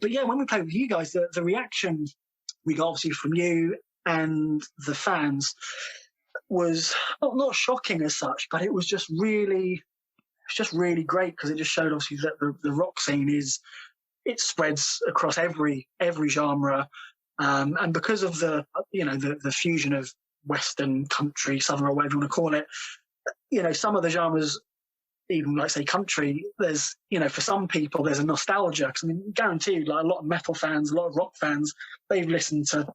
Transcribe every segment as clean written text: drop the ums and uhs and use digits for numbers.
But yeah, when we played with you guys, the reaction we got obviously from you and the fans was not shocking as such, but it was just really great, because it just showed obviously that the rock scene it spreads across every genre, and because of the fusion of Western, country, Southern, or whatever you want to call it, some of the genres, even like say country, there's for some people there's a nostalgia, because I mean, guaranteed, like a lot of metal fans, a lot of rock fans, they've listened to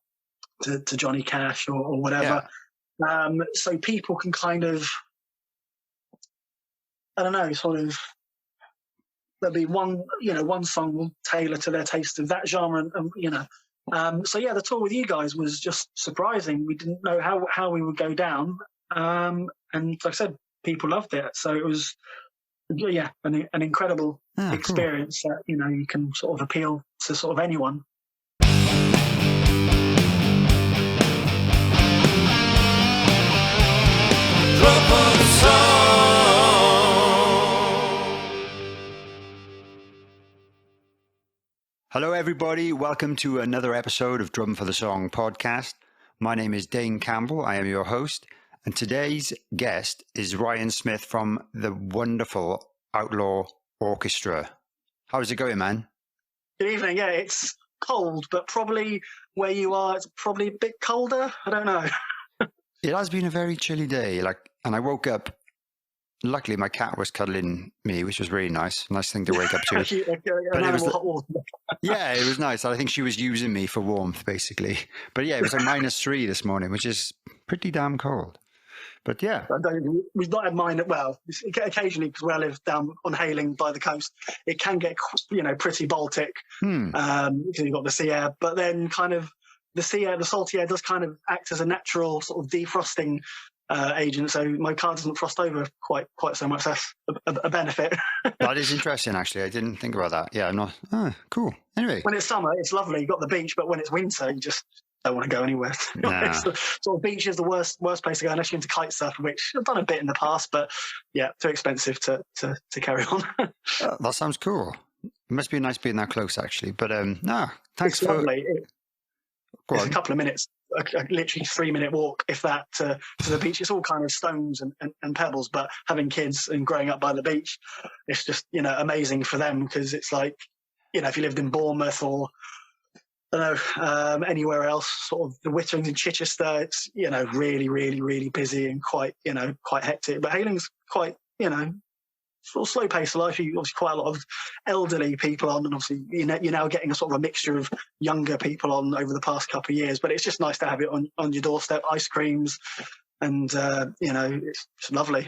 Johnny Cash or whatever. Yeah. So people can kind of, I don't know, sort of, there'll be one song will tailor to their taste of that genre, and so yeah, the tour with you guys was just surprising. We didn't know how we would go down, and like I said, people loved it. So it was, yeah, an incredible experience. Cool. That you can sort of appeal to sort of anyone. Hello everybody, welcome to another episode of Drum for the Song podcast. My name is Dane Campbell, I am your host, and today's guest is Ryan Smith from the wonderful Outlaw Orchestra. How's it going, man? Good evening. Yeah, it's cold, but probably where you are, it's probably a bit colder. I don't know. It has been a very chilly day, and I woke up. Luckily, my cat was cuddling me, which was really nice. Nice thing to wake up to. But it was, yeah, it was nice. I think she was using me for warmth, basically. But yeah, it was like -3 this morning, which is pretty damn cold. But yeah. We've not had mine. Well, occasionally, because where I live down on Hayling by the coast, it can get, pretty Baltic. Because you've got the sea air. But then kind of the sea air, the salty air does kind of act as a natural sort of defrosting agent, so my car doesn't frost over quite so much. That's a benefit. That is interesting, actually. I didn't think about that. Yeah, I'm not. Cool. Anyway, when it's summer, it's lovely. You've got the beach, but when it's winter, you just don't want to go anywhere. Nah. Sort of beach is the worst place to go unless you're into kite surfing, which I've done a bit in the past, but yeah, too expensive to carry on. That sounds cool. It must be nice being that close, actually. But thanks it's for. Lovely. It's a couple of minutes. Literally 3-minute walk, if that, to the beach. It's all kind of stones and pebbles, but having kids and growing up by the beach, it's just amazing for them, because it's like if you lived in Bournemouth or I don't know anywhere else, sort of the Witterings in Chichester, it's really really really busy and quite hectic. But Hayling's quite sort of slow pace of life. You obviously quite a lot of elderly people on, and obviously you're now getting a sort of a mixture of younger people on over the past couple of years. But it's just nice to have it on your doorstep, ice creams, and it's lovely.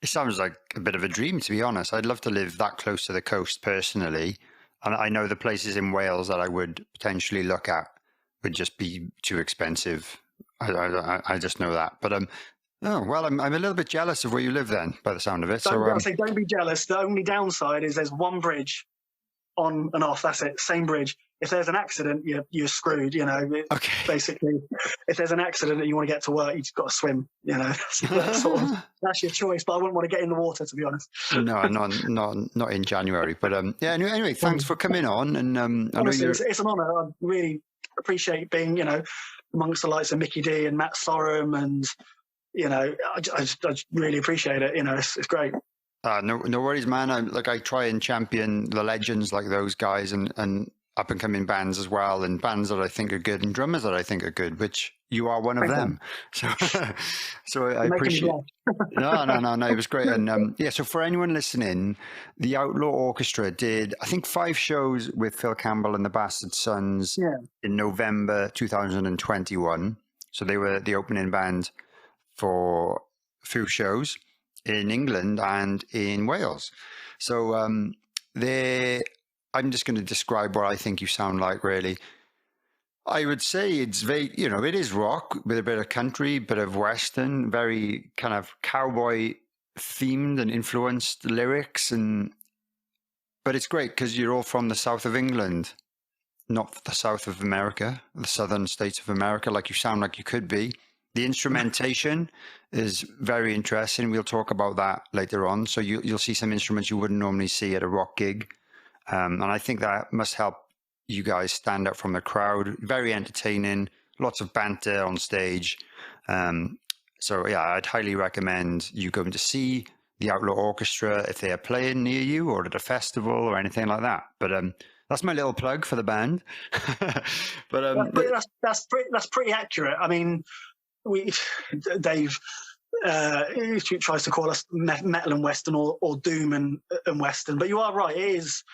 It sounds like a bit of a dream, to be honest. I'd love to live that close to the coast personally, and I know the places in Wales that I would potentially look at would just be too expensive. I just know that, but oh, well, I'm a little bit jealous of where you live then, by the sound of it. Don't be jealous. The only downside is there's one bridge on and off. That's it. Same bridge. If there's an accident, you're screwed. Okay. Basically, if there's an accident and you want to get to work, you've got to swim. That's your choice. But I wouldn't want to get in the water, to be honest. No, not in January. But yeah. Anyway, thanks for coming on. And honestly, it's an honour. I really appreciate being, amongst the likes of Mickey D and Matt Sorum and. I just really appreciate it. It's great. No worries, man. I try and champion the legends like those guys and up and coming bands as well, and bands that I think are good and drummers that I think are good, which you are one of them. So I appreciate. No, it was great. And so for anyone listening, the Outlaw Orchestra did, I think, 5 shows with Phil Campbell and the Bastard Sons in November 2021. So they were the opening band for a few shows in England and in Wales. So I'm just going to describe what I think you sound like, really. I would say it's very, it is rock with a bit of country, bit of Western, very kind of cowboy themed and influenced lyrics. But it's great because you're all from the south of England, not the south of America, the southern states of America, like you sound like you could be. The instrumentation is very interesting. We'll talk about that later on. So you'll see some instruments you wouldn't normally see at a rock gig. And I think that must help you guys stand out from the crowd. Very entertaining, lots of banter on stage. So yeah, I'd highly recommend you going to see the Outlaw Orchestra if they are playing near you or at a festival or anything like that. But that's my little plug for the band. But that's pretty accurate. I mean, Dave he tries to call us metal and western or doom and western, but you are right. It is,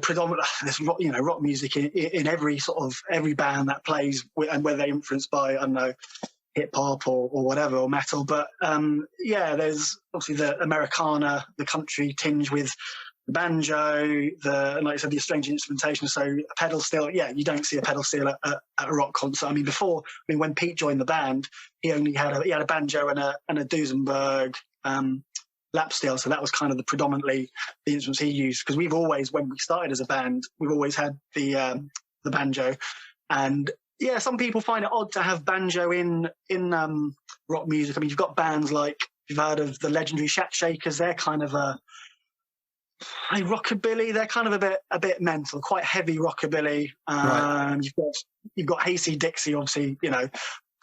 predominantly there's rock music in every sort of every band that plays, and whether they're influenced by, I don't know, hip hop or whatever, or metal. But there's obviously the Americana, the country tinge with the banjo, and like I said, the strange instrumentation. So a pedal steel, you don't see a pedal steel at a rock concert. I mean, when Pete joined the band, he only had a banjo and a Duesenberg lap steel. So that was kind of predominantly the instruments he used. Because we've always, when we started as a band, we've always had the banjo. And some people find it odd to have banjo in rock music. I mean, you've got bands like, you've heard of the legendary Shack Shakers. They're kind of a rockabilly. They're kind of a bit mental, quite heavy rockabilly. Right. You've got Hasty Dixie, obviously,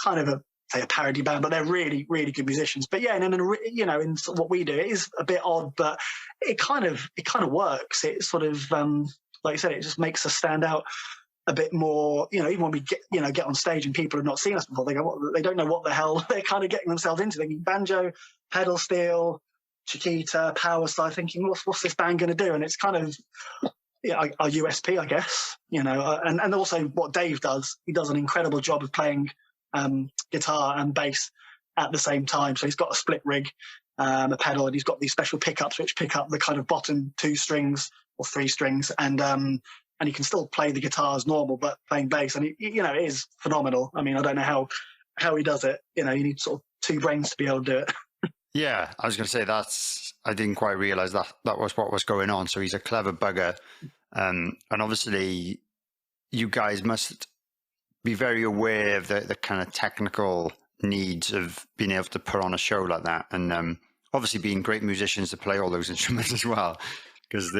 kind of a parody band, but they're really, really good musicians. But in what we do, it is a bit odd, but it kind of works. It sort of, like I said, it just makes us stand out a bit more. Even when we get on stage and people have not seen us before, they don't know what the hell they're kind of getting themselves into. They think banjo, pedal steel, Chiquita, power slide, thinking, what's this band going to do? And it's kind of our USP, I guess. And also what Dave does. He does an incredible job of playing guitar and bass at the same time. So he's got a split rig, a pedal, and he's got these special pickups which pick up the kind of bottom 2 strings or 3 strings, and he can still play the guitar as normal, but playing bass, and it is phenomenal. I mean, I don't know how he does it. You need sort of 2 brains to be able to do it. Yeah, I was going to say I didn't quite realize that was what was going on. So he's a clever bugger. And obviously you guys must be very aware of the kind of technical needs of being able to put on a show like that. And obviously being great musicians to play all those instruments as well. Because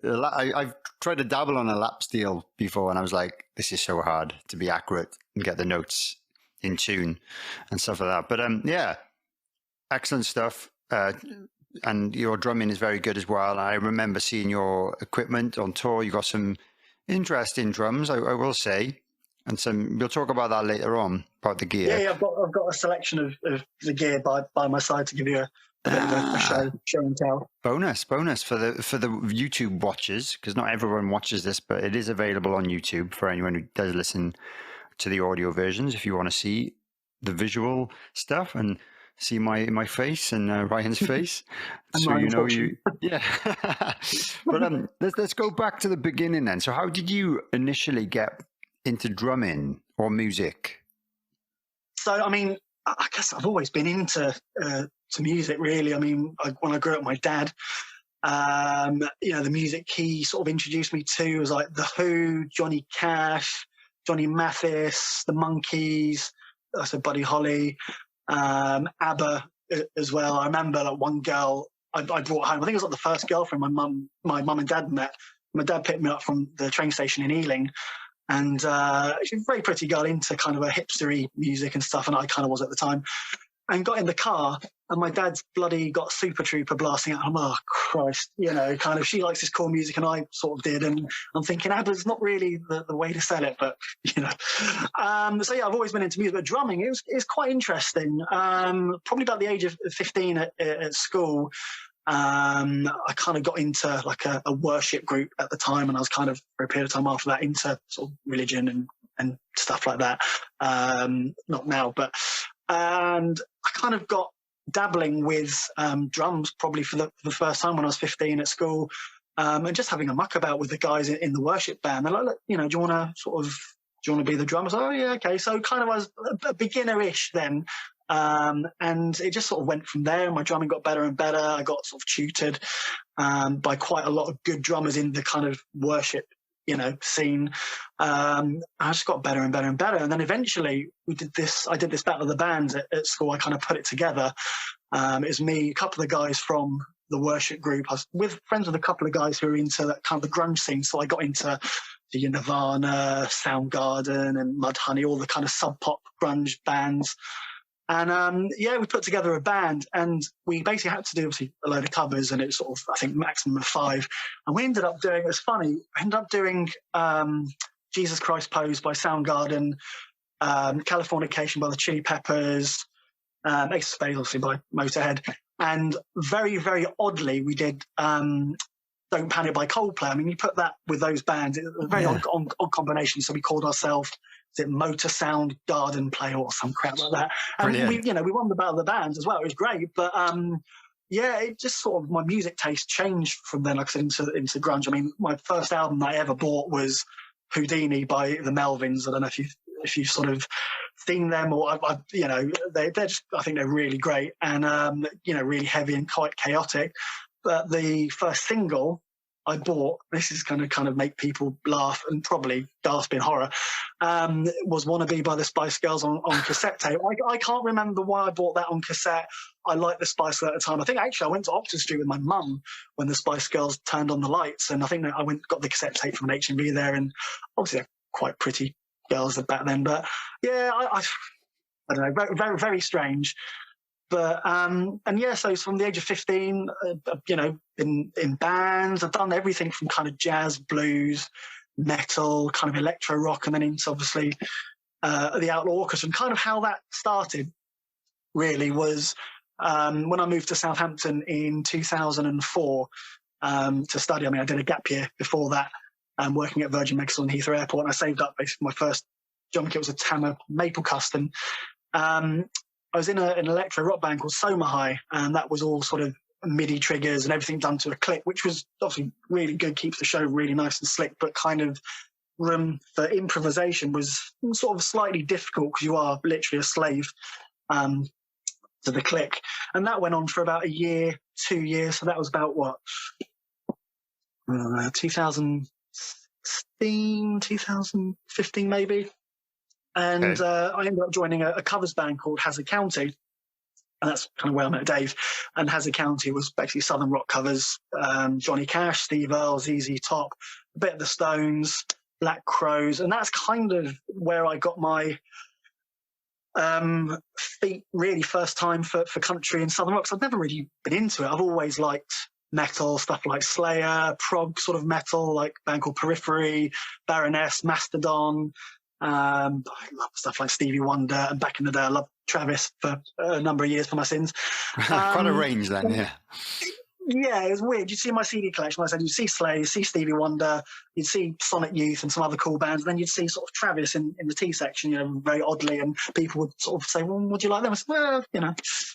I've tried to dabble on a lap steel before, and I was like, this is so hard to be accurate and get the notes in tune and stuff like that. But excellent stuff. And your drumming is very good as well. I remember seeing your equipment on tour. You got some interesting drums, I will say. And we'll talk about that later on, about the gear. Yeah, I've got a selection of the gear by my side to give you a bit of a show and tell. Bonus for the YouTube watchers, because not everyone watches this, but it is available on YouTube for anyone who does listen to the audio versions. If you want to see the visual stuff and see my face and Ryan's face, so yeah. But let's go back to the beginning then. So how did you initially get into drumming or music? So I mean, I guess I've always been into to music, really. I mean, when I grew up, my dad, the music he sort of introduced me to was like The Who, Johnny Cash, Johnny Mathis, the Monkees, I said Buddy Holly, ABBA as well. I remember like one girl I brought home. I think it was like the first girlfriend my mum and dad met. My dad picked me up from the train station in Ealing, and she's a very pretty girl into kind of a hipstery music and stuff, and I kind of was at the time. And got in the car, and my dad's bloody got Super Trooper blasting out. I'm like, oh, Christ, kind of, she likes this cool music, and I sort of did. And I'm thinking, ABBA's not really the way to sell it, but, So, yeah, I've always been into music, but drumming, it's quite interesting. Probably about the age of 15 at school, I kind of got into like a worship group at the time, and I was kind of, for a period of time after that, into sort of religion and stuff like that. Not now, but... And I kind of got dabbling with drums probably for the first time when I was 15 at school, and just having a muck about with the guys in the worship band. They're like, look, do you want to be the drummer? I was like, oh yeah, okay. So kind of was a beginner-ish then, and it just sort of went from there. My drumming got better and better. I got sort of tutored by quite a lot of good drummers in the kind of worship scene. I just got better and better and better, and then eventually I did this battle of the bands at school. I kind of put it together. It was me, a couple of guys from the worship group. I was friends with a couple of guys who were into that kind of the grunge scene, so I got into to your Nirvana, Soundgarden, and Mudhoney, all the kind of sub pop grunge bands. And we put together a band, and we basically had to do obviously a load of covers, and it was sort of, I think, maximum of 5. And we ended up doing, it's funny, we ended up doing Jesus Christ Pose by Soundgarden, Californication by the Chili Peppers, Ace of Spades obviously by Motorhead, and very, very oddly, we did Don't Panic by Coldplay. I mean, you put that with those bands, it was a very odd combination. So we called ourselves, is it Motor Sound Garden Play or some crap like that? And we won the Battle of the Bands as well. It was great, but it just sort of, my music taste changed from then, like I said, into grunge. I mean, my first album I ever bought was Houdini by the Melvins. I don't know if you've sort of seen them, or they're just, I think they're really great and really heavy and quite chaotic. But the first single I bought, this is going to kind of make people laugh and probably gasp in horror, was Wannabe by the Spice Girls on cassette tape. I can't remember why I bought that on cassette. I liked the Spice Girls at the time. I think actually I went to Oxford Street with my mum when the Spice Girls turned on the lights, and I think that I got the cassette tape from an H&B there, and obviously they're quite pretty girls back then. But yeah, I don't know, very, very, very strange. But so from the age of 15, in bands, I've done everything from kind of jazz, blues, metal, kind of electro rock, and then into obviously the Outlaw Orchestra. And kind of how that started really was when I moved to Southampton in 2004 to study. I mean, I did a gap year before that, working at Virgin Megastore and Heathrow Airport, and I saved up basically my first drum kit was a Tama Maple Custom. I was in an electro rock band called Soma High, and that was all sort of MIDI triggers and everything done to a click, which was obviously really good, keeps the show really nice and slick, but kind of room for improvisation was sort of slightly difficult because you are literally a slave to the click. And that went on for about a year, 2 years. So that was about 2016, 2015 maybe. And I ended up joining a covers band called Hazard County. And that's kind of where I met Dave. And Hazard County was basically Southern rock covers. Johnny Cash, Steve Earle, ZZ Top, a bit of the Stones, Black Crowes. And that's kind of where I got my feet really first time for country and Southern rock. 'Cause I've never really been into it. I've always liked metal, stuff like Slayer, prog sort of metal, like a band called Periphery, Baroness, Mastodon. I love stuff like Stevie Wonder, and back in the day I loved Travis for a number of years for my sins. Quite a range then, yeah. Yeah, it was weird. You'd see my CD collection, like I said, you'd see Slayer, you'd see Stevie Wonder, you'd see Sonic Youth and some other cool bands, and then you'd see sort of Travis in the T section, very oddly, and people would sort of say, well, would you like them? I said, well,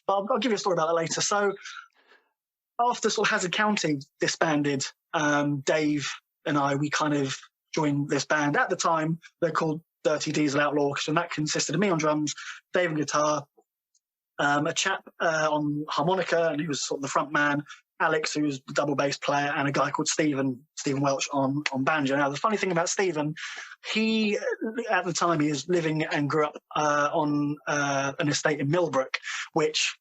but I'll give you a story about that later. So after sort of Hazard County disbanded, Dave and I, we kind of joined this band. At the time, they're called Dirty Diesel Outlaw Orchestra, and that consisted of me on drums, Dave on guitar, a chap on harmonica, and he was sort of the front man, Alex, who was the double bass player, and a guy called Stephen Welch on banjo. Now, the funny thing about Stephen, he, at the time, he was living and grew up on an estate in Millbrook, which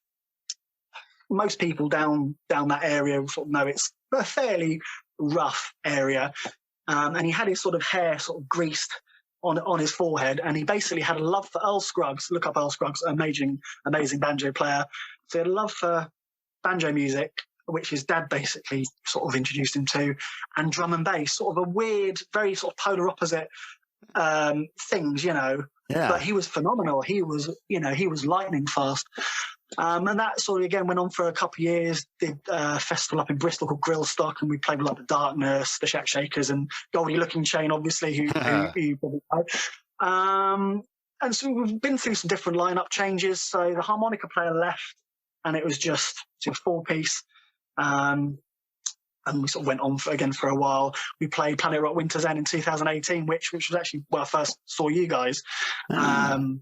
most people down that area sort of know it's a fairly rough area. And he had his sort of hair sort of greased on his forehead, and he basically had a love for Earl Scruggs. Look up Earl Scruggs, amazing banjo player. So he had a love for banjo music, which his dad basically sort of introduced him to, and drum and bass, sort of a weird, very sort of polar opposite things, Yeah. But he was phenomenal. He was lightning fast. And that sort of, again, went on for a couple of years, did a festival up in Bristol called Grillstock, and we played with like the Darkness, the Shack Shakers, and Goldie Looking Chain, obviously, who probably know. And so we've been through some different lineup changes. So the harmonica player left, and it was just a 4-piece. And we sort of went on for a while. We played Planet Rock Winter's End in 2018, which was actually where I first saw you guys. And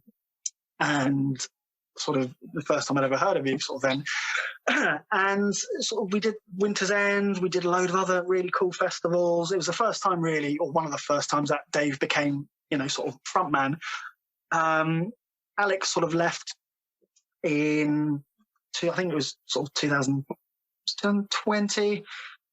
sort of the first time I'd ever heard of you sort of then. And sort of we did Winter's End, we did a load of other really cool festivals. It was the first time really, or one of the first times that Dave became, sort of frontman. Alex sort of left in, I think it was sort of 2020.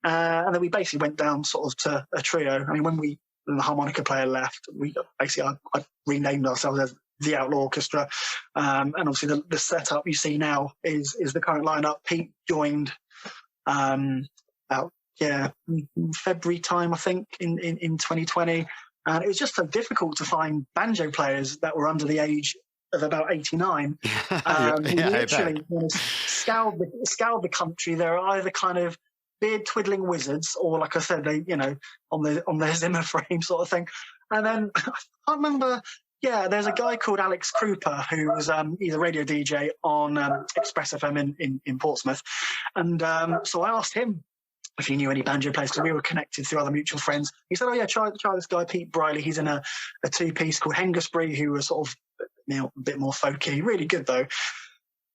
And then we basically went down sort of to a trio. I mean, when we and the harmonica player left. We basically I renamed ourselves as the Outlaw Orchestra, and obviously the setup you see now is the current lineup. Pete joined about February time, I think, in 2020, and it was just so difficult to find banjo players that were under the age of about 89. We literally scoured the country. There are either kind of beard twiddling wizards, or like I said, they on their Zimmer frame sort of thing. And then I remember, there's a guy called Alex Krupa who was he's a radio DJ on Express FM in Portsmouth, and so I asked him if he knew any banjo players, because we were connected through other mutual friends. He said, "Oh yeah, try this guy Pete Briley. He's in a two-piece called Hengistbury, who was sort of a bit more folky, really good though."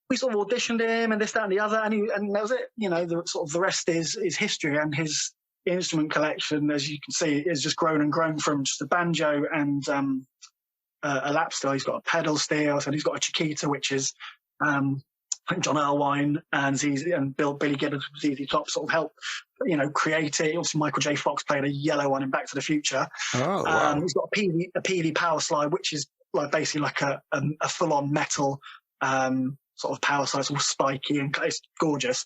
We sort of auditioned him and this, that, and the other, and that was it. The rest is history, and his instrument collection, as you can see, is just grown and grown from just a banjo and a lap steel. He's got a pedal steel, and he's got a Chiquita, which is John Erlewine and Billy Gibbons from ZZ Top sort of helped, create it. Also, Michael J. Fox played a yellow one in Back to the Future. Oh, wow. He's got a PV power slide, which is basically like a full-on metal sort of power slide, sort of spiky, and it's gorgeous.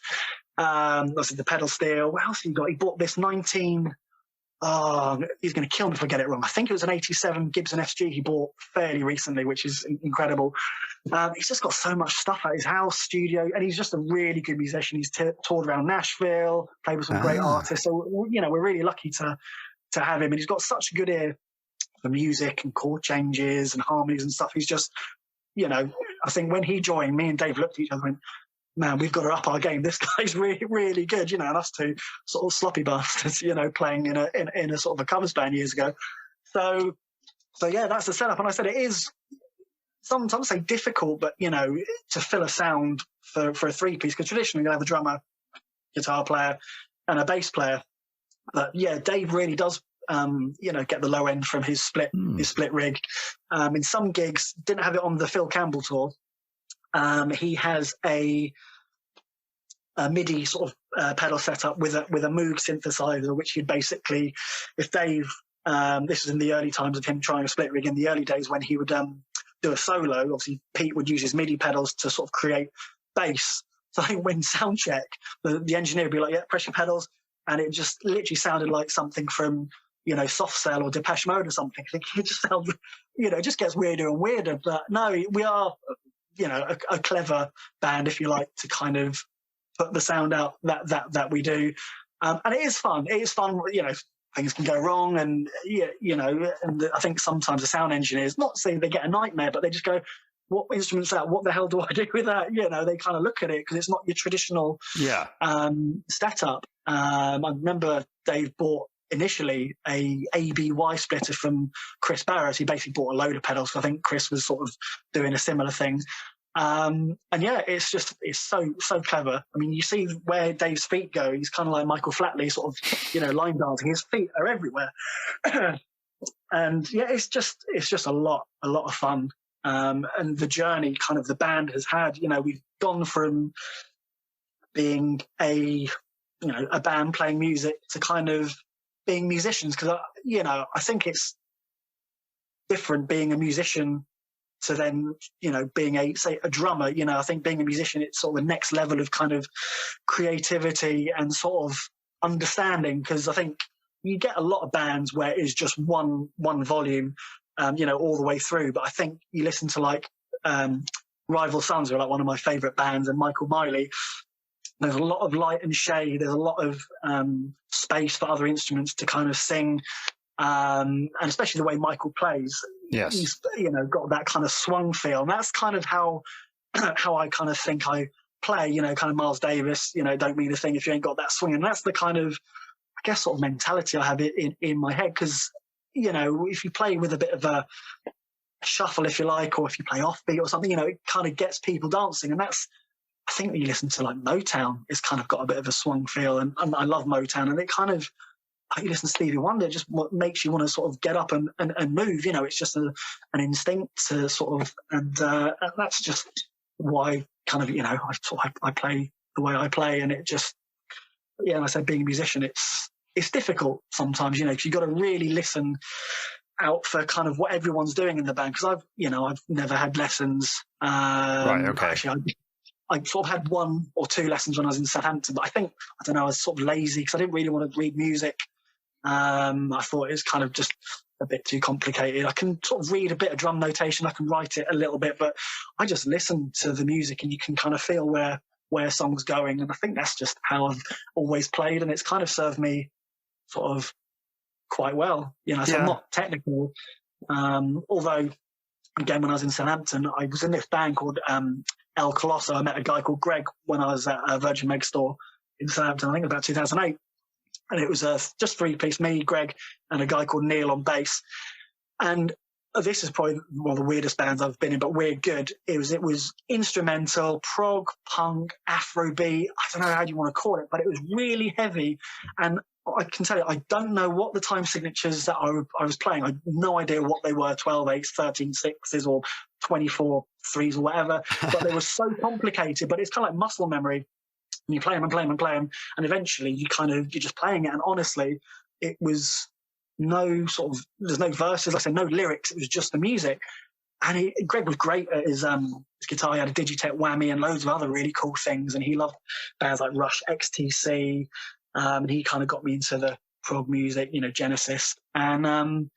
The pedal steel. What else he got? He bought this 19. Oh, he's going to kill me if I get it wrong. I think it was an 87 Gibson SG he bought fairly recently, which is incredible. He's just got so much stuff at his house, studio, and he's just a really good musician. He's toured around Nashville, played with some great artists. So, we're really lucky to have him. And he's got such a good ear for music and chord changes and harmonies and stuff. He's just, I think when he joined, me and Dave looked at each other and went, "Man, we've got to up our game. This guy's really, really good." And us two sort of sloppy bastards, playing in a sort of a covers band years ago. So yeah, that's the setup. And I said it is sometimes say difficult, but to fill a sound for a three-piece, because traditionally you have a drummer, guitar player, and a bass player. But yeah, Dave really does get the low end from his split rig. In some gigs, didn't have it on the Phil Campbell tour. He has a MIDI sort of pedal setup with a Moog synthesizer, which he'd basically, if Dave, this was in the early times of him trying a split rig, in the early days when he would do a solo, obviously Pete would use his MIDI pedals to sort of create bass. So I think when sound check, the engineer would be like, "Yeah, press your pedals," and it just literally sounded like something from Soft Cell or Depeche Mode or something. I think it just sounds, it just gets weirder and weirder. But no, we are a clever band, if you like, to kind of put the sound out that we do, and it is fun. It is fun. Things can go wrong, and and I think sometimes the sound engineers, not saying they get a nightmare, but they just go, "What instrument's that? What the hell do I do with that?" They kind of look at it because it's not your traditional setup. I remember Dave bought initially a ABY splitter from Chris Barrett. He basically bought a load of pedals. I think Chris was sort of doing a similar thing. And yeah, it's so clever. I mean, you see where Dave's feet go. He's kind of like Michael Flatley, sort of, line dancing. His feet are everywhere. And yeah, it's just a lot of fun. And the journey kind of the band has had, we've gone from being a band playing music to kind of being musicians, because I think it's different being a musician to then being a drummer. I think being a musician, it's sort of the next level of kind of creativity and sort of understanding, because I think you get a lot of bands where it's just one volume all the way through, but I think you listen to like Rival Sons are like one of my favorite bands, and Michael Miley. There's a lot of light and shade. There's a lot of space for other instruments to kind of sing, and especially the way Michael plays. Yes, he's got that kind of swung feel, and that's kind of how I kind of think I play. Kind of Miles Davis. Don't mean a thing if you ain't got that swing, and that's the kind of, I guess, sort of mentality I have in my head. Because if you play with a bit of a shuffle, if you like, or if you play offbeat or something, it kind of gets people dancing, and that's. I think when you listen to like Motown, it's kind of got a bit of a swung feel, and I love Motown, and it kind of, like you listen to Stevie Wonder, it just makes you want to sort of get up and move. It's just an instinct to sort of, and that's just why kind of I play the way I play, and it just, and I said being a musician, it's it's difficult sometimes, because you've got to really listen out for kind of what everyone's doing in the band. Because I've never had lessons. Right. Okay. Actually, I sort of had 1 or 2 lessons when I was in Southampton, but I don't know, I was sort of lazy because I didn't really want to read music. I thought it was kind of just a bit too complicated. I can sort of read a bit of drum notation, I can write it a little bit, but I just listen to the music and you can kind of feel where a song's going. And I think that's just how I've always played, and it's kind of served me sort of quite well. So I'm not technical. Although, again, when I was in Southampton, I was in this band called El Colosso. I met a guy called Greg when I was at Virgin Megastore in Southampton, I think about 2008. And it was just 3-piece, me, Greg, and a guy called Neil on bass. And this is probably one of the weirdest bands I've been in, but we're good. It was instrumental, prog, punk, Afrobeat. I don't know how you want to call it, but it was really heavy. And I can tell you, I don't know what the time signatures that I was playing. I had no idea what they were, 12/8s, 13/6s, or 24/3s or whatever. But they were so complicated, but it's kind of like muscle memory. And you play them and play them and play them, and eventually you're just playing it. And honestly, it was there's no verses, like I said, no lyrics. It was just the music. And Greg was great at his guitar. He had a Digitech whammy and loads of other really cool things. And he loved bands like Rush, XTC. And he kind of got me into the prog music, Genesis. And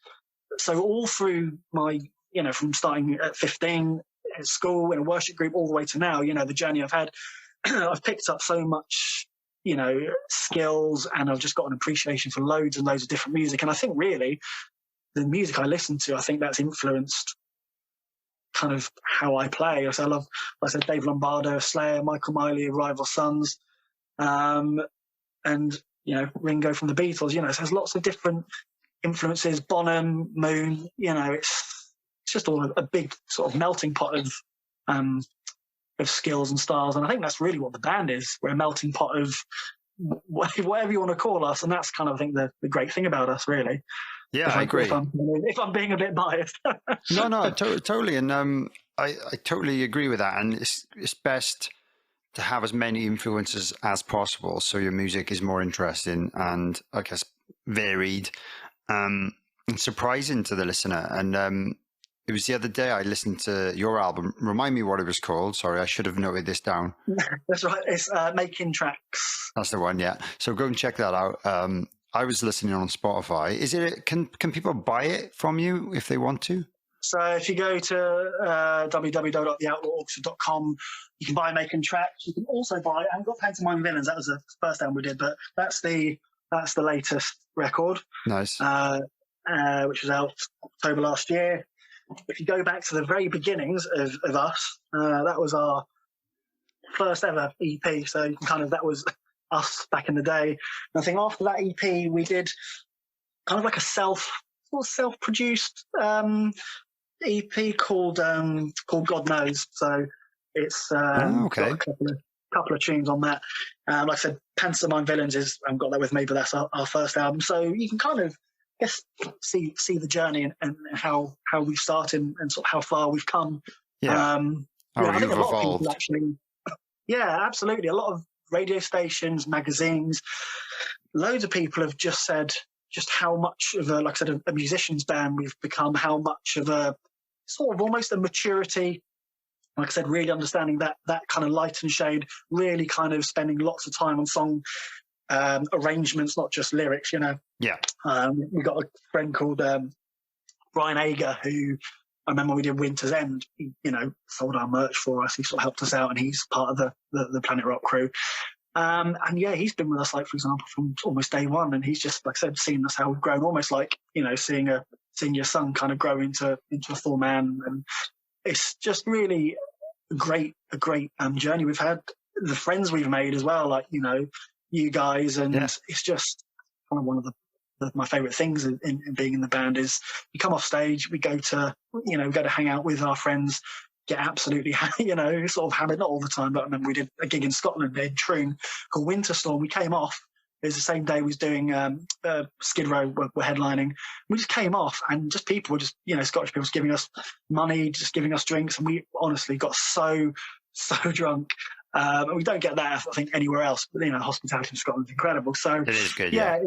so all through my, from starting at 15 at school in a worship group all the way to now, the journey I've had, I've picked up so much, skills, and I've just got an appreciation for loads and loads of different music. And I think really the music I listen to, I think that's influenced kind of how I play. So I love, like I said, Dave Lombardo, Slayer, Michael Miley, Rival Sons, and, Ringo from the Beatles, so there's lots of different influences, Bonham, Moon, it's just all a big sort of melting pot of skills and styles. And I think that's really what the band is. We're a melting pot of whatever you want to call us. And that's kind of, I think, the great thing about us, really. Yeah, I agree. If I'm being a bit biased. No, totally. And I totally agree with that. And it's best to have as many influences as possible so your music is more interesting and, I guess, varied and surprising to the listener. And it was the other day I listened to your album. Remind me what it was called. Sorry, I should have noted this down. That's right. It's Making Tracks. That's the one, yeah. So go and check that out. I was listening on Spotify. Is it? Can people buy it from you if they want to? So if you go to www.theoutlaworchestra.com, you can buy Making Tracks. You can also buy, I haven't got Pantomime Villains, that was the first album we did, but that's the latest record. Nice. Which was out October last year. If you go back to the very beginnings of us, that was our first ever EP. So you can that was us back in the day. And I think after that EP, we did kind of like a self-produced EP called God Knows. So it's got a couple of tunes on that. Like I said, Pantomime Villains I haven't got that with me, but that's our first album. So you can kind of see the journey and how we've started and sort of how far we've come. Yeah. I think a lot of people actually. Yeah, absolutely. A lot of radio stations, magazines, loads of people have just said just how much of a, like I said, a musician's band we've become, how much of a sort of almost a maturity, like I said, really understanding that kind of light and shade, really kind of spending lots of time on song arrangements, not just lyrics, Yeah. We got a friend called Brian Ager, who I remember when we did Winter's End, he, sold our merch for us. He sort of helped us out, and he's part of the Planet Rock crew. And yeah, he's been with us, like, for example, from almost day one. And he's just, like I said, seen us how we've grown, almost like, seeing your son kind of grow into a full man. And it's just really a great journey we've had. The friends we've made as well, like, you guys. And it's just kind of one of my favorite things in being in the band is you come off stage, we go to hang out with our friends, get absolutely, sort of hammered, not all the time, but I remember we did a gig in Scotland in Troon called Winter Storm. We came off, it was the same day we was doing Skid Row, were headlining. We just came off and just people were just, Scottish people just giving us money, just giving us drinks. And we honestly got so drunk. We don't get that, I think, anywhere else. But hospitality in Scotland is incredible. So it is good. Yeah,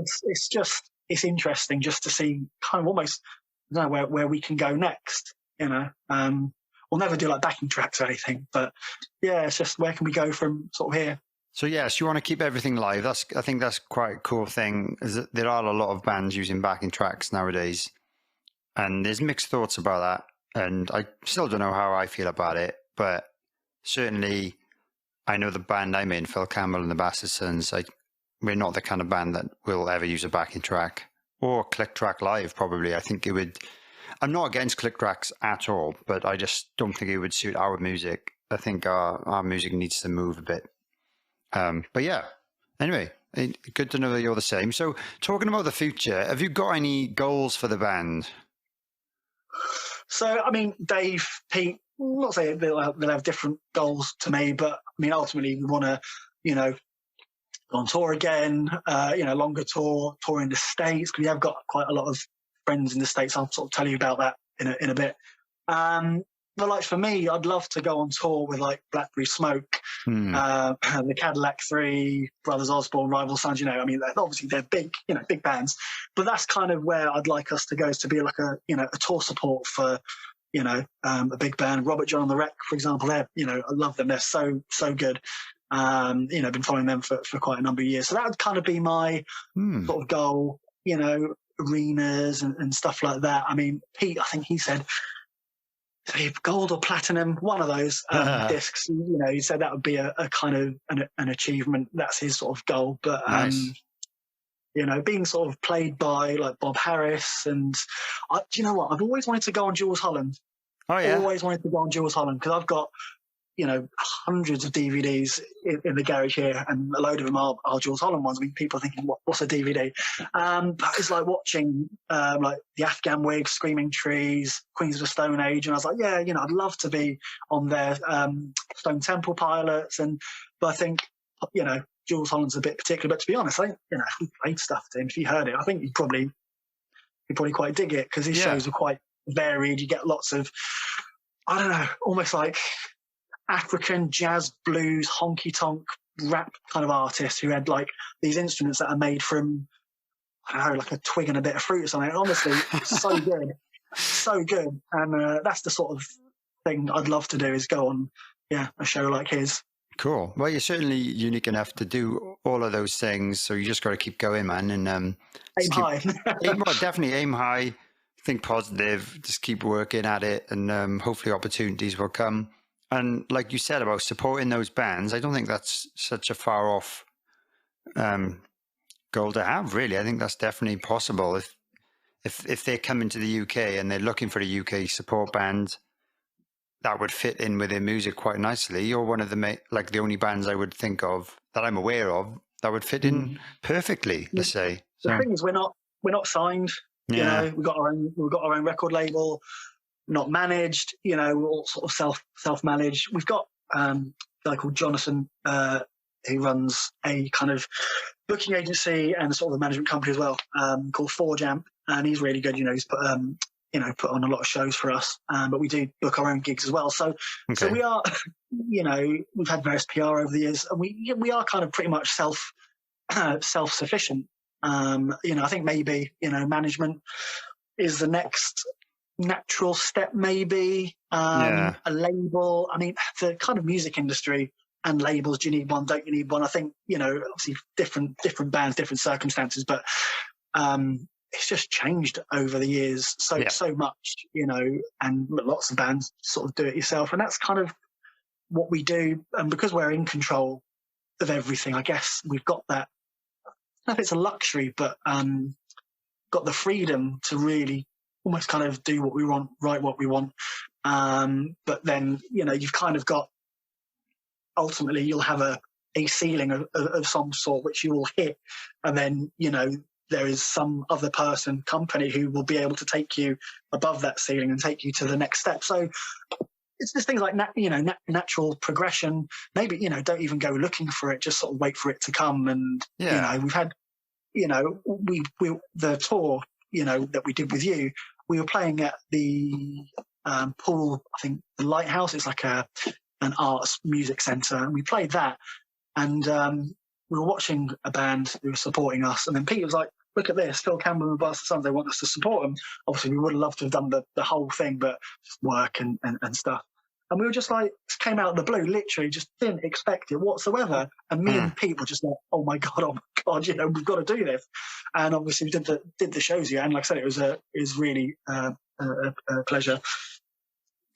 it's interesting just to see kind of almost where we can go next. We'll never do like backing tracks or anything, but yeah, it's just where can we go from sort of here. So yes, you want to keep everything live. I think that's quite a cool thing. Is that there are a lot of bands using backing tracks nowadays, and there's mixed thoughts about that. And I still don't know how I feel about it, but certainly I know the band I'm in, Phil Campbell and the Bastard Sons. We're not the kind of band that will ever use a backing track or click track live. Probably, I think it would. I'm not against click tracks at all, but I just don't think it would suit our music. I think our music needs to move a bit. But yeah, anyway, good to know that you're the same. So talking about the future, have you got any goals for the band? So, I mean, Dave, Pete, I'm not saying they'll have different goals to me, but I mean, ultimately we want to, go on tour again, longer tour in the States, because we have got quite a lot of friends in the States. I'll sort of tell you about that in a bit. But like for me, I'd love to go on tour with like Blackberry Smoke, the Cadillac 3, Brothers Osborne, Rival Sons. I mean, obviously they're big, big bands, but that's kind of where I'd like us to go, is to be like a tour support for, a big band. Robert John on the Wreck, for example. I love them. They're so good. Been following them for quite a number of years. So that would kind of be my sort of goal. Arenas and stuff like that. I mean, Pete, I think he said gold or platinum, one of those discs. He said that would be a kind of an achievement. That's his sort of goal. But nice. Being sort of played by like Bob Harris, and do you know what? I've always wanted to go on Jules Holland. Oh yeah, always wanted to go on Jules Holland, because I've got hundreds of DVDs in the garage here, and a load of them are Jules Holland ones. I mean, people are thinking, what's a DVD? But it's like watching like the Afghan Wigs, Screaming Trees, Queens of the Stone Age, and I was like, yeah, I'd love to be on their Stone Temple Pilots, but I think, Jules Holland's a bit particular. But to be honest, I think, if we played stuff to him, if you heard it, I think you'd probably quite dig it, because his shows are quite varied. You get lots of, I don't know, almost like African jazz, blues, honky tonk rap kind of artists who had like these instruments that are made from, I don't know, like a twig and a bit of fruit or something. And honestly, it's so good. And that's the sort of thing I'd love to do, is go on, a show like his. Cool. Well, you're certainly unique enough to do all of those things, so you just got to keep going, man. And aim high. Definitely aim high. Think positive. Just keep working at it, and hopefully opportunities will come. And like you said about supporting those bands, I don't think that's such a far off goal to have, really. I think that's definitely possible. If they're coming to the UK and they're looking for a UK support band that would fit in with their music quite nicely, you're one of the only bands I would think of that I'm aware of that would fit in perfectly, let's say. The thing is, we're not signed. We've got our own record label. Not managed, we're all sort of self-managed. We've got a guy called Jonathan who runs a kind of booking agency and sort of a management company as well, called 4Jam, and he's really good. He's put on a lot of shows for us, but we do book our own gigs as well. So we are, we've had various PR over the years, and we are kind of pretty much self-sufficient. I think maybe management is the next natural step, maybe. A label. I mean, the kind of music industry and labels, do you need one, don't you need one? I think, obviously different bands, different circumstances, but it's just changed over the years so much, and lots of bands sort of do it yourself, and that's kind of what we do. And because we're in control of everything, I guess we've got that, I don't know if it's a luxury, but got the freedom to really almost kind of do what we want, write what we want. But then, you've kind of got, ultimately you'll have a ceiling of some sort which you will hit. And then, there is some other company who will be able to take you above that ceiling and take you to the next step. So it's just things like, natural progression. Maybe, don't even go looking for it, just sort of wait for it to come. And, we've had, the tour, that we did with you, we were playing at the pool, I think the Lighthouse. It's like a an arts music centre, and we played that. And we were watching a band who was supporting us, and then Pete was like, "Look at this, Phil Campbell and Bastard Sons, they want us to support them." Obviously, we would have loved to have done the whole thing, but just work and stuff. And we were just like, came out of the blue, literally just didn't expect it whatsoever. And me and Pete were just like, oh my God, we've got to do this. And obviously we did the shows, yeah. And like I said, it was really a pleasure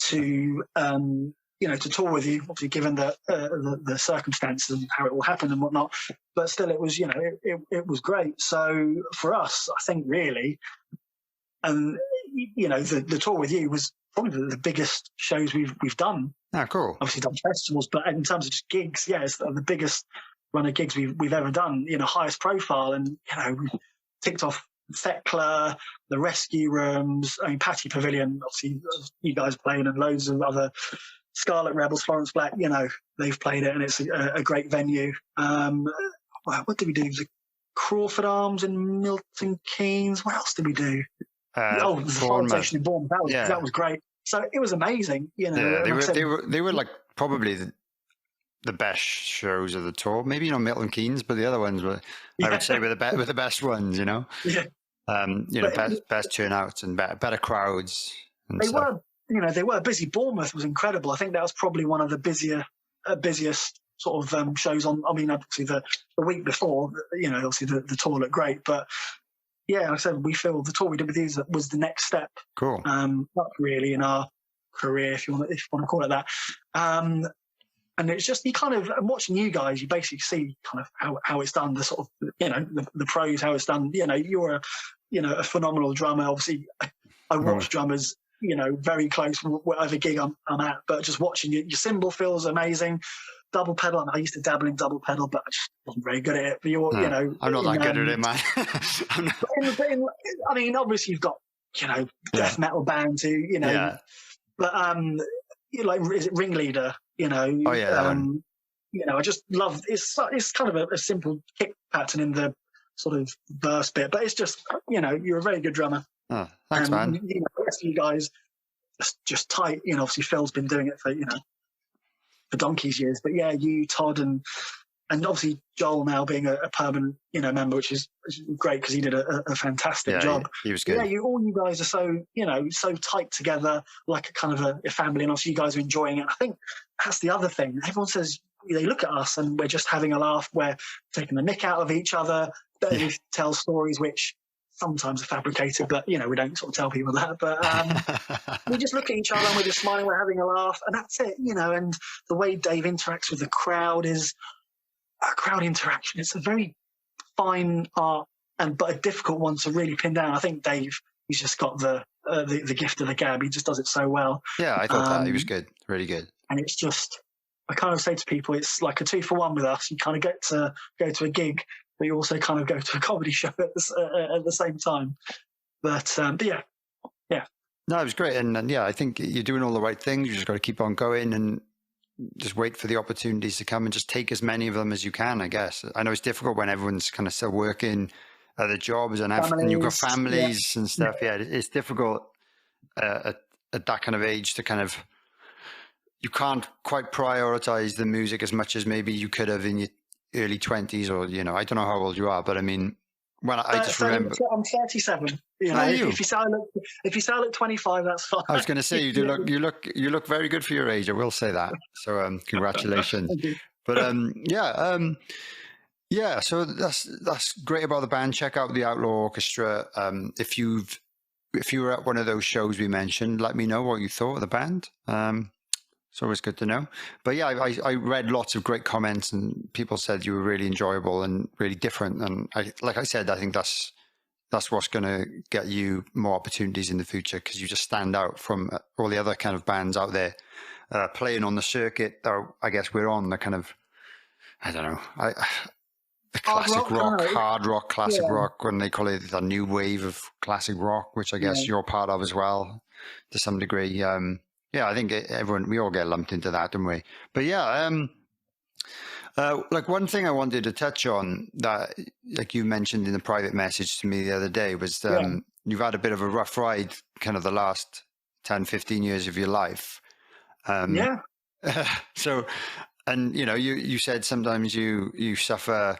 to to tour with you, obviously given the circumstances and how it all happened and whatnot. But still, it was it was great. So for us, I think really, and the tour with you was probably the biggest shows we've done. Oh, cool. Obviously done festivals, but in terms of just gigs, yeah, it's the biggest run of gigs we've ever done. Highest profile, and we ticked off Thekla, the Rescue Rooms. I mean, Patty Pavilion. Obviously, you guys playing, and loads of other Scarlet Rebels, Florence Black. They've played it, and it's a great venue. What did we do? The Crawford Arms in Milton Keynes. What else did we do? The fire station in Bournemouth. That was great. So it was amazing. Yeah, they were like probably the best shows of the tour. Maybe not Milton Keynes, but the other ones were, I would say, were the best ones. Yeah. Best turnouts and better crowds. They were busy. Bournemouth was incredible. I think that was probably one of the busiest sort of shows on. I mean, obviously the week before, obviously the tour looked great, but. Yeah, like I said, we feel the tour we did with you was the next step. Cool. Up really in our career, if you want to call it that. And it's just watching you guys, you basically see kind of how it's done. The sort of the pros, how it's done. You're a phenomenal drummer. Obviously, I watch drummers very close whatever gig I'm at, but just watching your cymbal feels amazing. Double pedal, and I used to dabble in double pedal, but I just wasn't very good at it. But I'm not that good at it, man. I mean, obviously you've got death metal bands who but is it Ringleader? Oh yeah. I just love it's kind of a simple kick pattern in the sort of verse bit, but it's just you're a very good drummer. Oh, thanks, man. The rest of you guys just tight. Obviously Phil's been doing it for for donkey's years, but yeah, you, Todd, and obviously Joel now being a permanent member, which is great because he did a fantastic job. He was good. Yeah, all you guys are so so tight together, like a kind of a family, and also you guys are enjoying it. I think that's the other thing. Everyone says they look at us and we're just having a laugh. We're taking the mick out of each other. They tell stories which sometimes are fabricated, but we don't sort of tell people that. But we just look at each other and we're just smiling, we're having a laugh, and that's it. And the way Dave interacts with the crowd is a crowd interaction. It's a very fine art, but a difficult one to really pin down. I think Dave, he's just got the gift of the gab. He just does it so well. Yeah, I thought that he was good, really good. And it's just, I kind of say to people, it's like a 2-for-1 with us. You kind of get to go to a gig, but you also kind of go to a comedy show at the same time. But yeah. No, it was great. And I think you're doing all the right things. You just got to keep on going and just wait for the opportunities to come and just take as many of them as you can, I guess. I know it's difficult when everyone's kind of still working other jobs and you've got families and stuff. Yeah, it's difficult at that kind of age to kind of, you can't quite prioritize the music as much as maybe you could have in your early 20s, or I don't know how old you are, but I mean, when I just remember, I'm 37. If you sound like 25, that's fine. I was going to say you look very good for your age. I will say that. So congratulations. But so that's great about the band. Check out the Outlaw Orchestra. If you were at one of those shows we mentioned, let me know what you thought of the band. It's always good to know. But yeah, I read lots of great comments, and people said you were really enjoyable and really different. And like I said, I think that's what's going to get you more opportunities in the future, because you just stand out from all the other kind of bands out there playing on the circuit. Or I guess we're on the kind of, I don't know, the classic rock, hard rock, classic rock, when they call it the new wave of classic rock, which I guess you're part of as well to some degree. I think we all get lumped into that, don't we? But like one thing I wanted to touch on that, like you mentioned in the private message to me the other day, was you've had a bit of a rough ride kind of the last 10, 15 years of your life. So, and you said sometimes you suffer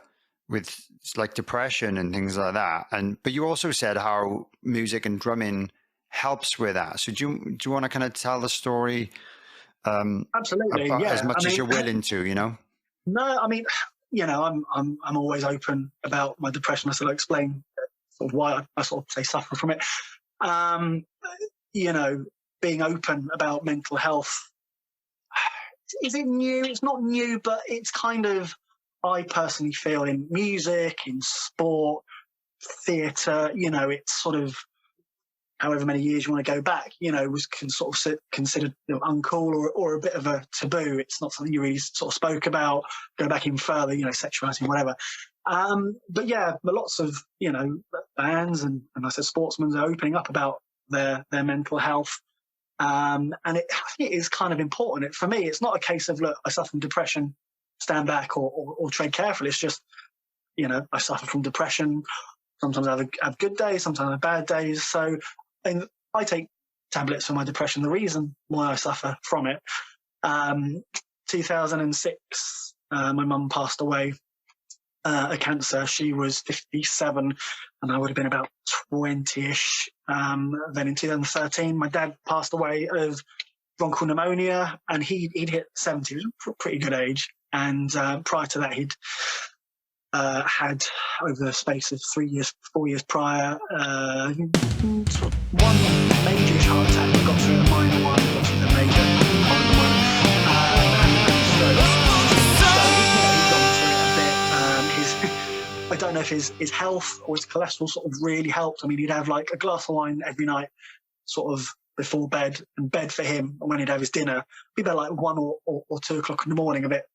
with like depression and things like that, but you also said how music and drumming helps with that. So do you want to kind of tell the story? Absolutely, about, as yeah. much as you're willing to. No, I mean, I'm always open about my depression. I sort of explain sort of why I sort of say suffer from it. Being open about mental health. Is it new? It's not new, but it's kind of, I personally feel, in music, in sport, theatre, it's sort of, however many years you want to go back, was sort of considered uncool or a bit of a taboo. It's not something you really sort of spoke about. Go back even further, sexuality, whatever. But yeah, lots of bands and I said sportsmen are opening up about their mental health, and I think it is kind of important. For me, it's not a case of, look, I suffer from depression, stand back or tread carefully. It's just I suffer from depression. Sometimes I have good days, sometimes I have bad days. So, and I take tablets for my depression. The reason why I suffer from it, 2006, my mum passed away of cancer. She was 57 and I would have been about 20-ish. Then in 2013, my dad passed away of bronchial pneumonia and he'd hit 70. It was a pretty good age. And prior to that, he'd had, over the space of 4 years prior, one major heart attack. We got through a minor one, got through the major horrible one, and stroke. So he'd gone through it a bit. I don't know if his health or his cholesterol sort of really helped. I mean, he'd have like a glass of wine every night, sort of before bed, and bed for him, and when he'd have his dinner, be about like 1 or 2 o'clock in the morning, a bit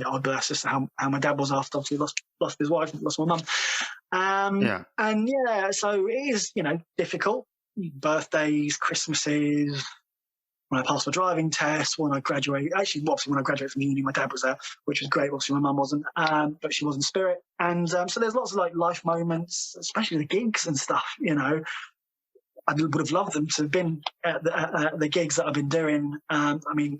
odd, but that's just how my dad was after obviously lost his wife, lost my mum. And yeah, so it is, difficult. Birthdays, Christmases, when I passed my driving test, when I graduated, actually, obviously when I graduated from uni, my dad was there, which was great. Obviously my mum wasn't, but she was in spirit. And so there's lots of like life moments, especially the gigs and stuff, I would have loved them to have been at the gigs that I've been doing. I mean,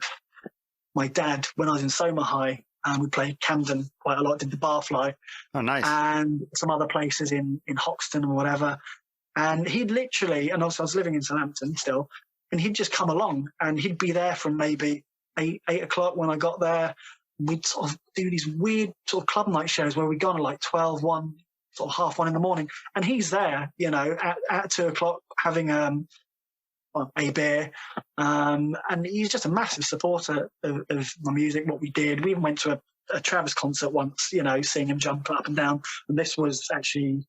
my dad, when I was in Soma High, we played Camden quite a lot, did the Barfly. Oh, nice. And some other places in Hoxton or whatever. And he'd literally, and also I was living in Southampton still, and he'd just come along and he'd be there from maybe 8 o'clock when I got there. We'd sort of do these weird sort of club night shows where we'd go on at like 12, 1, sort of 1:30 in the morning. And he's there, at 2 o'clock having a beer, and he's just a massive supporter of my music, what we did. We even went to a Travis concert once, seeing him jump up and down, and this was actually,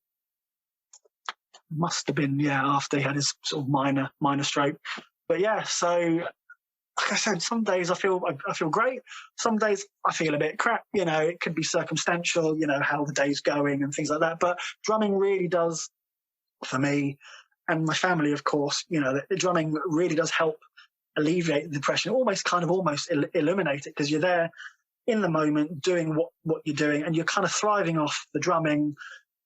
must have been, after he had his sort of minor stroke. But yeah, so like I said, some days I feel great, some days I feel a bit crap. It could be circumstantial, how the day's going and things like that, but drumming really does, for me and my family, of course, the drumming really does help alleviate the depression, almost eliminate it, because you're there in the moment doing what you're doing, and you're kind of thriving off the drumming,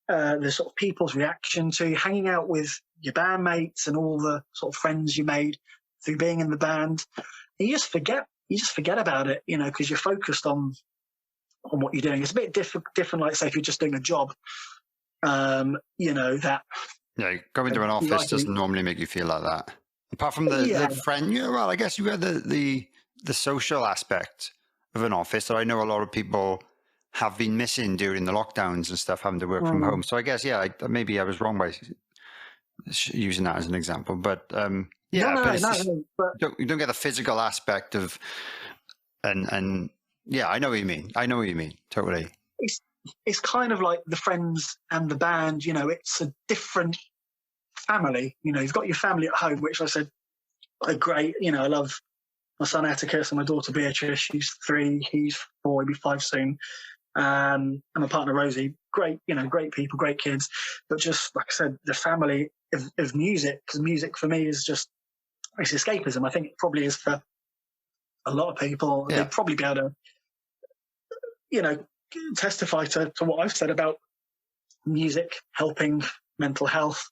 the sort of people's reaction to hanging out with your bandmates and all the sort of friends you made through being in the band. And you just forget about it, because you're focused on what you're doing. It's a bit different, like say if you're just doing a job, that. Yeah, going to an office doesn't normally make you feel like that. Apart from the friend, well, I guess you have the social aspect of an office that I know a lot of people have been missing during the lockdowns and stuff, having to work from home. So I guess, maybe I was wrong by using that as an example. But you don't get the physical aspect of, and yeah, I know what you mean. Totally. It's kind of like the friends and the band, it's a different family. You've got your family at home, which I said are great. I love my son Atticus and my daughter Beatrice. She's 3, he's 4, he'll be 5 soon. And my partner Rosie, great, great people, great kids. But just like I said, the family of music, because music for me is just, it's escapism. I think it probably is for a lot of people. Yeah. They'd probably be able to, testify to what I've said about music helping mental health.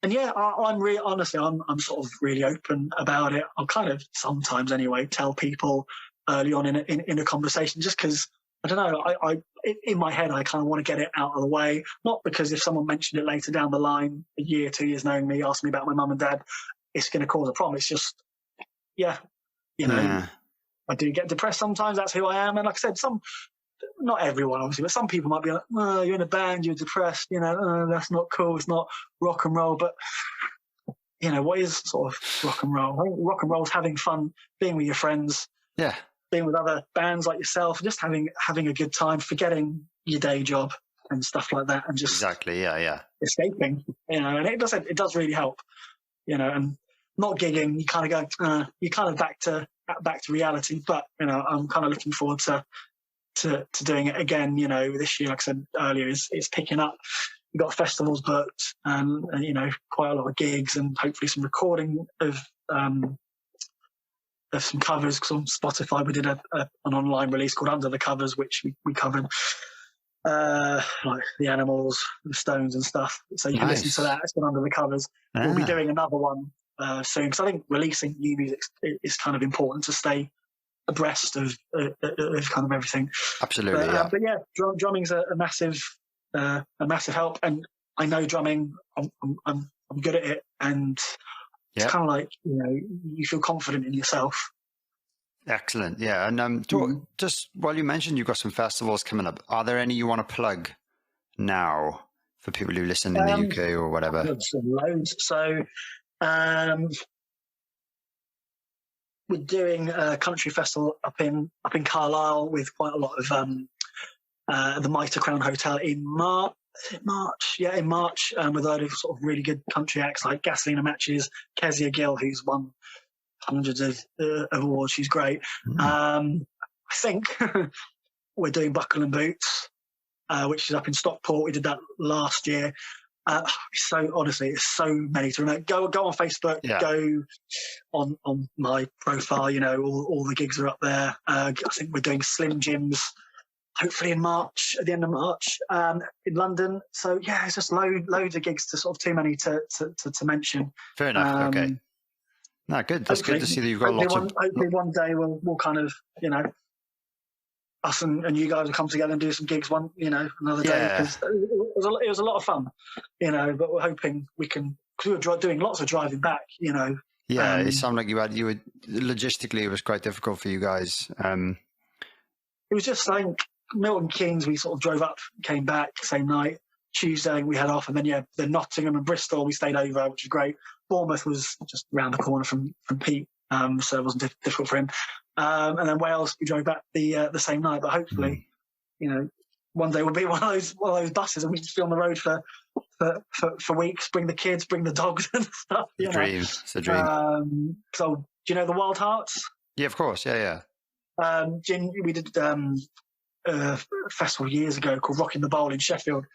yeah, I'm really, honestly, I'm sort of really open about it. I'll kind of sometimes anyway tell people early on in a conversation, just because I don't know, I in my head I kind of want to get it out of the way. Not because if someone mentioned it later down the line, a year, 2 years knowing me, asking me about my mum and dad, it's going to cause a problem. It's just, yeah, you know, I do get depressed sometimes. That's who I am. And like I said, not everyone obviously, but some people might be like, oh, you're in a band, you're depressed, you know, that's not cool, it's not rock and roll. But you know, what is sort of rock and roll? I think rock and roll is having fun, being with your friends, being with other bands like yourself, just having a good time, forgetting your day job and stuff like that, and just escaping, you know. And it does really help, you know. And not gigging, you kind of go, you're kind of back to reality. But you know, I'm kind of looking forward to doing it again. You know, this year, like I said earlier, it's picking up. We've got festivals booked, and you know, quite a lot of gigs, and hopefully some recording of some covers. Because on Spotify we did an online release called Under the Covers, which we covered like the Animals, the Stones, and stuff. So you can listen to that. It's been Under the Covers. We'll be doing another one soon, because I think releasing new music is kind of important to stay abreast of kind of everything. Absolutely, but yeah, drumming's a massive help, and I know drumming. I'm good at it, and it's kind of like, you know, you feel confident in yourself. Excellent, yeah. And just while you mentioned you've got some festivals coming up, are there any you want to plug now for people who listen in the UK or whatever? Loads. So we're doing a country festival up in Carlisle with quite a lot of the Mitre Crown Hotel in March. Yeah, in March, with a load of sort of really good country acts like Gasolina Matches, Kezia Gill, who's won hundreds of awards. She's great. I think we're doing Buckle and Boots, which is up in Stockport. We did that last year. So honestly, it's so many to remember. Go on Facebook, go on my profile. You know, all the gigs are up there. I think we're doing Slim Jims, hopefully in March, at the end of March, in London. So yeah, it's just loads of gigs, to sort of too many to mention. Fair enough. Okay. No, good. That's good to see that you've got lots of. Hopefully one day we'll kind of, you know, us and you guys will come together and do some gigs another day, because it was a lot of fun, you know. But we're hoping we can, because we were doing lots of driving back, you know. Yeah, it sounded like you would logistically, it was quite difficult for you guys. It was just like Milton Keynes. We sort of drove up, came back same night. Tuesday we had off, and then Nottingham and Bristol we stayed over, which was great. Bournemouth was just round the corner from Pete, so it wasn't difficult for him. And then Wales we drove back the same night. But hopefully, you know, one day we'll be one of those buses, and we just be on the road for weeks. Bring the kids, bring the dogs and stuff. It's a dream. So do you know the Wild Hearts? Yeah, of course. Yeah. We did a festival years ago called Rocking the Bowl in Sheffield.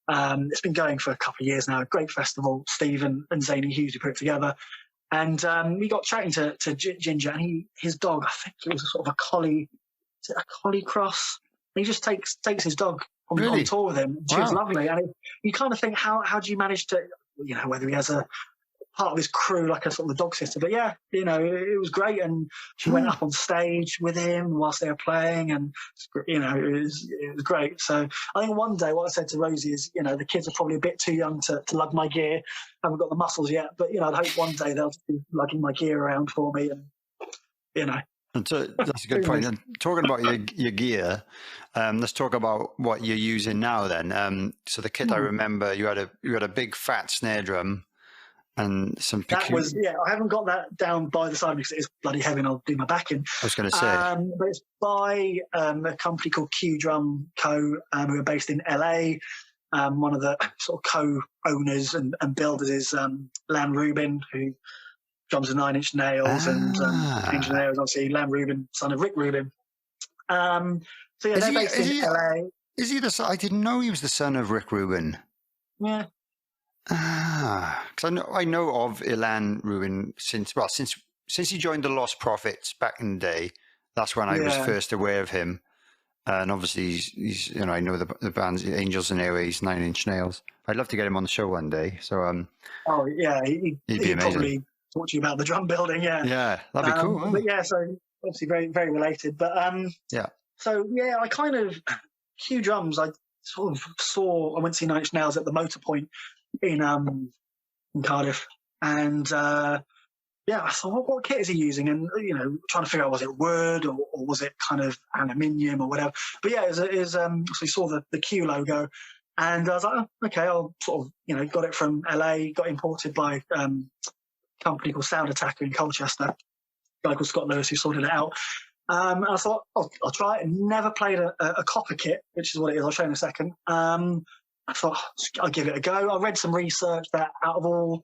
It's been going for a couple of years now. Great festival. Steve and Zany Hughes put it together. And we got chatting to Ginger, and his dog, I think it was a sort of a collie cross. And he just takes his dog on tour with him. She was lovely. And you kind of think, how do you manage to, you know, whether he has a part of his crew, like a sort of the dog sitter. But yeah, you know, it was great. And she went up on stage with him whilst they were playing, and you know, it was great. So I think one day, what I said to Rosie is, you know, the kids are probably a bit too young to lug my gear. I haven't got the muscles yet, but you know, I hope one day they'll be lugging my gear around for me, and you know. So that's a good point. And talking about your gear, let's talk about what you're using now. Then, so the kit, I remember you had a big fat snare drum. And some that was I haven't got that down by the side because it's bloody heavy and I'll do my backing. I was going to say, but it's by a company called Q Drum Co, who are based in LA. One of the sort of co-owners and builders is Lan Rubin, who drums with Nine Inch Nails and Nails. Obviously, Lan Rubin, son of Rick Rubin. So yeah, they're based in LA. Is he I didn't know he was the son of Rick Rubin. Yeah. Because I know of Ilan Rubin since he joined the Lost Prophets back in the day. That's when I was first aware of him. And obviously, he's I know the band's Angels and Airways, 9 Inch Nails. I'd love to get him on the show one day. So oh yeah, he'd be he'd amazing. probably talk to you about the drum building. Yeah, that'd be cool. Huh? But yeah, so obviously very very related. But yeah. So yeah, I kind of Q drums. I sort of I went to see 9 Inch Nails at the Motor Point in Cardiff, and I thought, what kit is he using? And trying to figure out, was it wood or was it kind of aluminium or whatever? But yeah, so we saw the Q logo, and I was like, oh, okay, I'll sort of got it from LA, got imported by a company called Sound Attacker in Colchester, a guy called Scott Lewis who sorted it out. And I thought, I'll try it. Never played a copper kit, which is what it is. I'll show you in a second. I thought, I'll give it a go. I read some research that out of all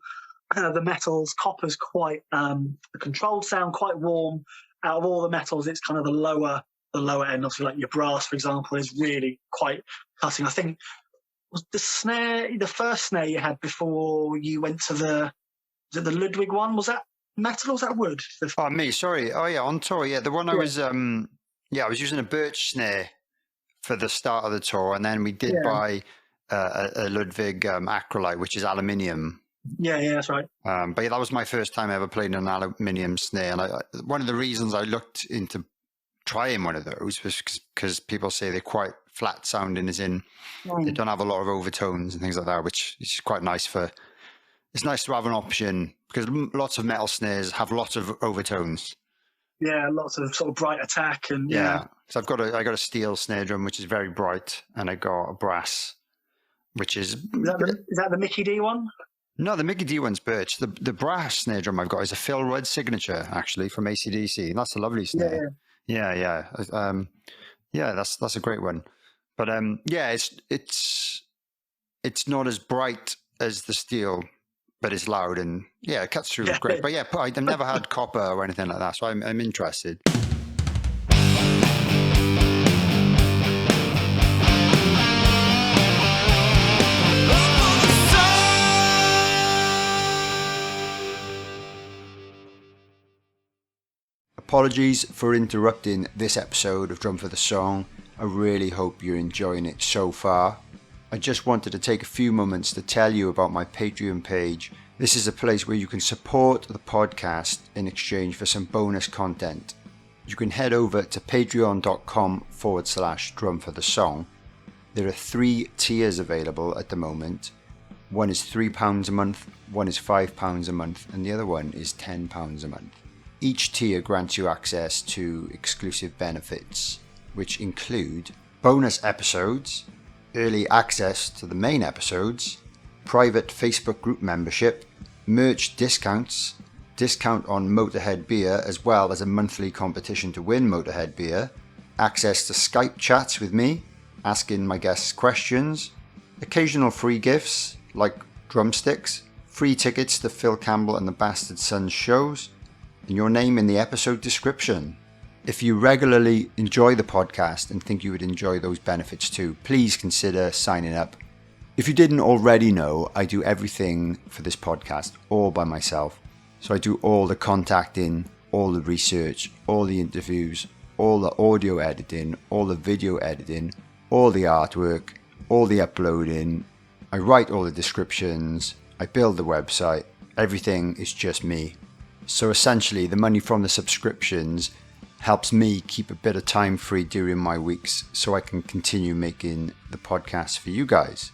the metals, copper's quite a controlled sound, quite warm. Out of all the metals, it's kind of the lower end. Obviously, like your brass, for example, is really quite cutting. I think was the first snare you had before you went to the Ludwig one? Was that metal or was that wood? Oh, me, sorry. Oh yeah, on tour. Yeah, the one I was I was using a birch snare for the start of the tour, and then we did buy a Ludwig acrylite, which is aluminium. Yeah, that's right. But yeah, that was my first time ever playing an aluminium snare, and one of the reasons I looked into trying one of those was because people say they're quite flat sounding, as in they don't have a lot of overtones and things like that, which is quite nice it's nice to have an option, because lots of metal snares have lots of overtones. Yeah, lots of sort of bright attack and So I got a steel snare drum which is very bright, and I got a brass, which is that the Mickey D one? No, the Mickey D one's birch. The brass snare drum I've got is a Phil Rudd signature, actually, from AC/DC. That's a lovely snare. Yeah. That's a great one. But it's not as bright as the steel, but it's loud and it cuts through great. But I've never had copper or anything like that, so I'm interested. Apologies for interrupting this episode of Drum for the Song. I really hope you're enjoying it so far. I just wanted to take a few moments to tell you about my Patreon page. This is a place where you can support the podcast in exchange for some bonus content. You can head over to patreon.com/Drum for the Song. There are 3 tiers available at the moment. One is £3 a month, one is £5 a month, and the other one is £10 a month. Each tier grants you access to exclusive benefits, which include bonus episodes, early access to the main episodes, private Facebook group membership, merch discounts, discount on Motorhead beer, as well as a monthly competition to win Motorhead beer, access to Skype chats with me, asking my guests questions, occasional free gifts like drumsticks, free tickets to Phil Campbell and the Bastard Sons shows, and your name in the episode description. If you regularly enjoy the podcast and think you would enjoy those benefits too, please consider signing up. If you didn't already know, I do everything for this podcast all by myself. So I do all the contacting, all the research, all the interviews, all the audio editing, all the video editing, all the artwork, all the uploading. I write all the descriptions, I build the website, everything is just me. So essentially, the money from the subscriptions helps me keep a bit of time free during my weeks so I can continue making the podcast for you guys.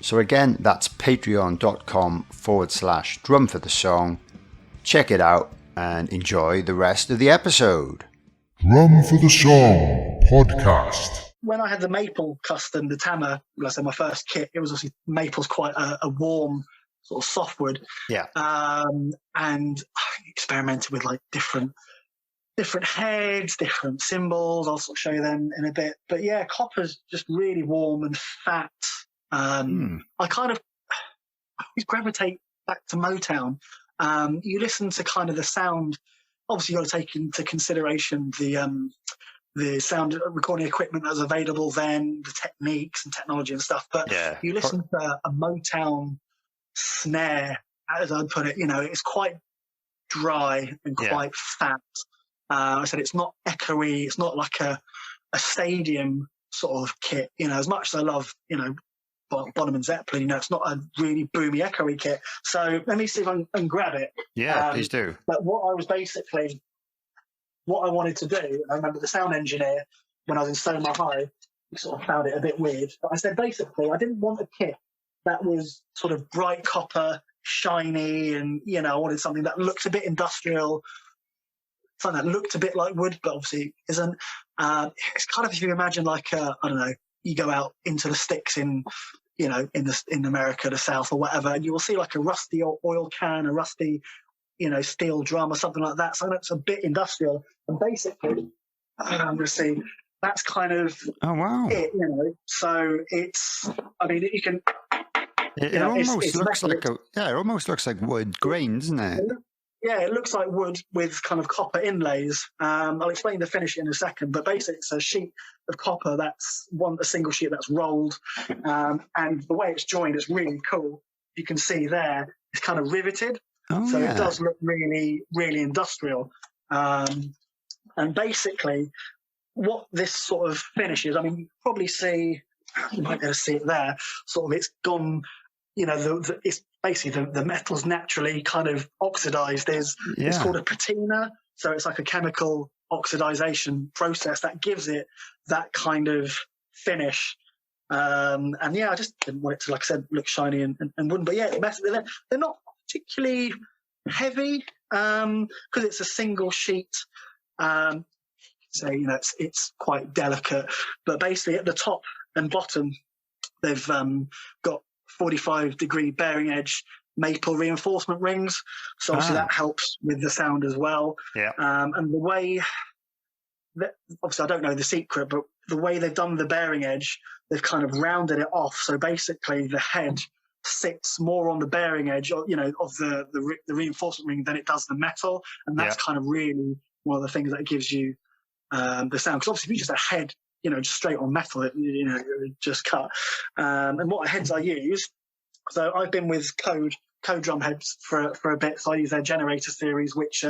So again, that's patreon.com/Drum for the Song. Check it out and enjoy the rest of the episode. Drum for the Song podcast. When I had the maple custom, the Tama, like I said, my first kit, it was obviously maple's quite a warm sort of softwood. Yeah. And I experimented with like different heads, different cymbals. I'll sort of show you them in a bit. But yeah, copper's just really warm and fat. I always gravitate back to Motown. You listen to kind of the sound. Obviously, you've got to take into consideration the sound recording equipment that was available then, the techniques and technology and stuff. But you listen to a Motown snare, as I'd put it, it's quite dry and quite fat. I said it's not echoey. It's not like a stadium sort of kit. You know, as much as I love, you know, Bonham and Zeppelin, you know, it's not a really boomy, echoey kit. So let me see if I can grab it. Yeah, please do. But what I wanted to do, I remember the sound engineer when I was in Stonewall High, he sort of found it a bit weird. But I said basically, I didn't want a kit that was sort of bright copper, shiny, and, you know, I wanted something that looked a bit industrial, something that looked a bit like wood, but obviously isn't. It's kind of, if you imagine like, I don't know, you go out into the sticks in, you know, in America, the South or whatever, and you will see like a rusty oil can, a rusty, you know, steel drum or something like that. So that's a bit industrial. And basically, I'm going to see, that's kind of it, you know. So it's, I mean, you can. It almost looks like it almost looks like wood grain, doesn't it? Yeah, it looks like wood with kind of copper inlays. I'll explain the finish in a second, but basically it's a sheet of copper that's a single sheet that's rolled, and the way it's joined is really cool. You can see there, it's kind of riveted, so it does look really, really industrial. And basically, what this sort of finish is, I mean, you probably see, you might be able to see it there, sort of it's gone, you know, it's basically the metal's naturally kind of oxidized. It's called a patina, so it's like a chemical oxidization process that gives it that kind of finish. And yeah, I just didn't want it to, like I said, look shiny and wooden. But yeah, they're not particularly heavy because it's a single sheet. So, you know, it's quite delicate. But basically at the top and bottom, they've got 45-degree bearing edge maple reinforcement rings. So obviously that helps with the sound as well. Yeah. And the way, obviously I don't know the secret, but the way they've done the bearing edge, they've kind of rounded it off. So basically the head sits more on the bearing edge, you know, of the reinforcement ring than it does the metal. And that's kind of really one of the things that gives you the sound. Because obviously if you just a head, you know, just straight on metal, it just cut. And what heads I use, so I've been with Code drum heads for a bit. So I use their generator series, which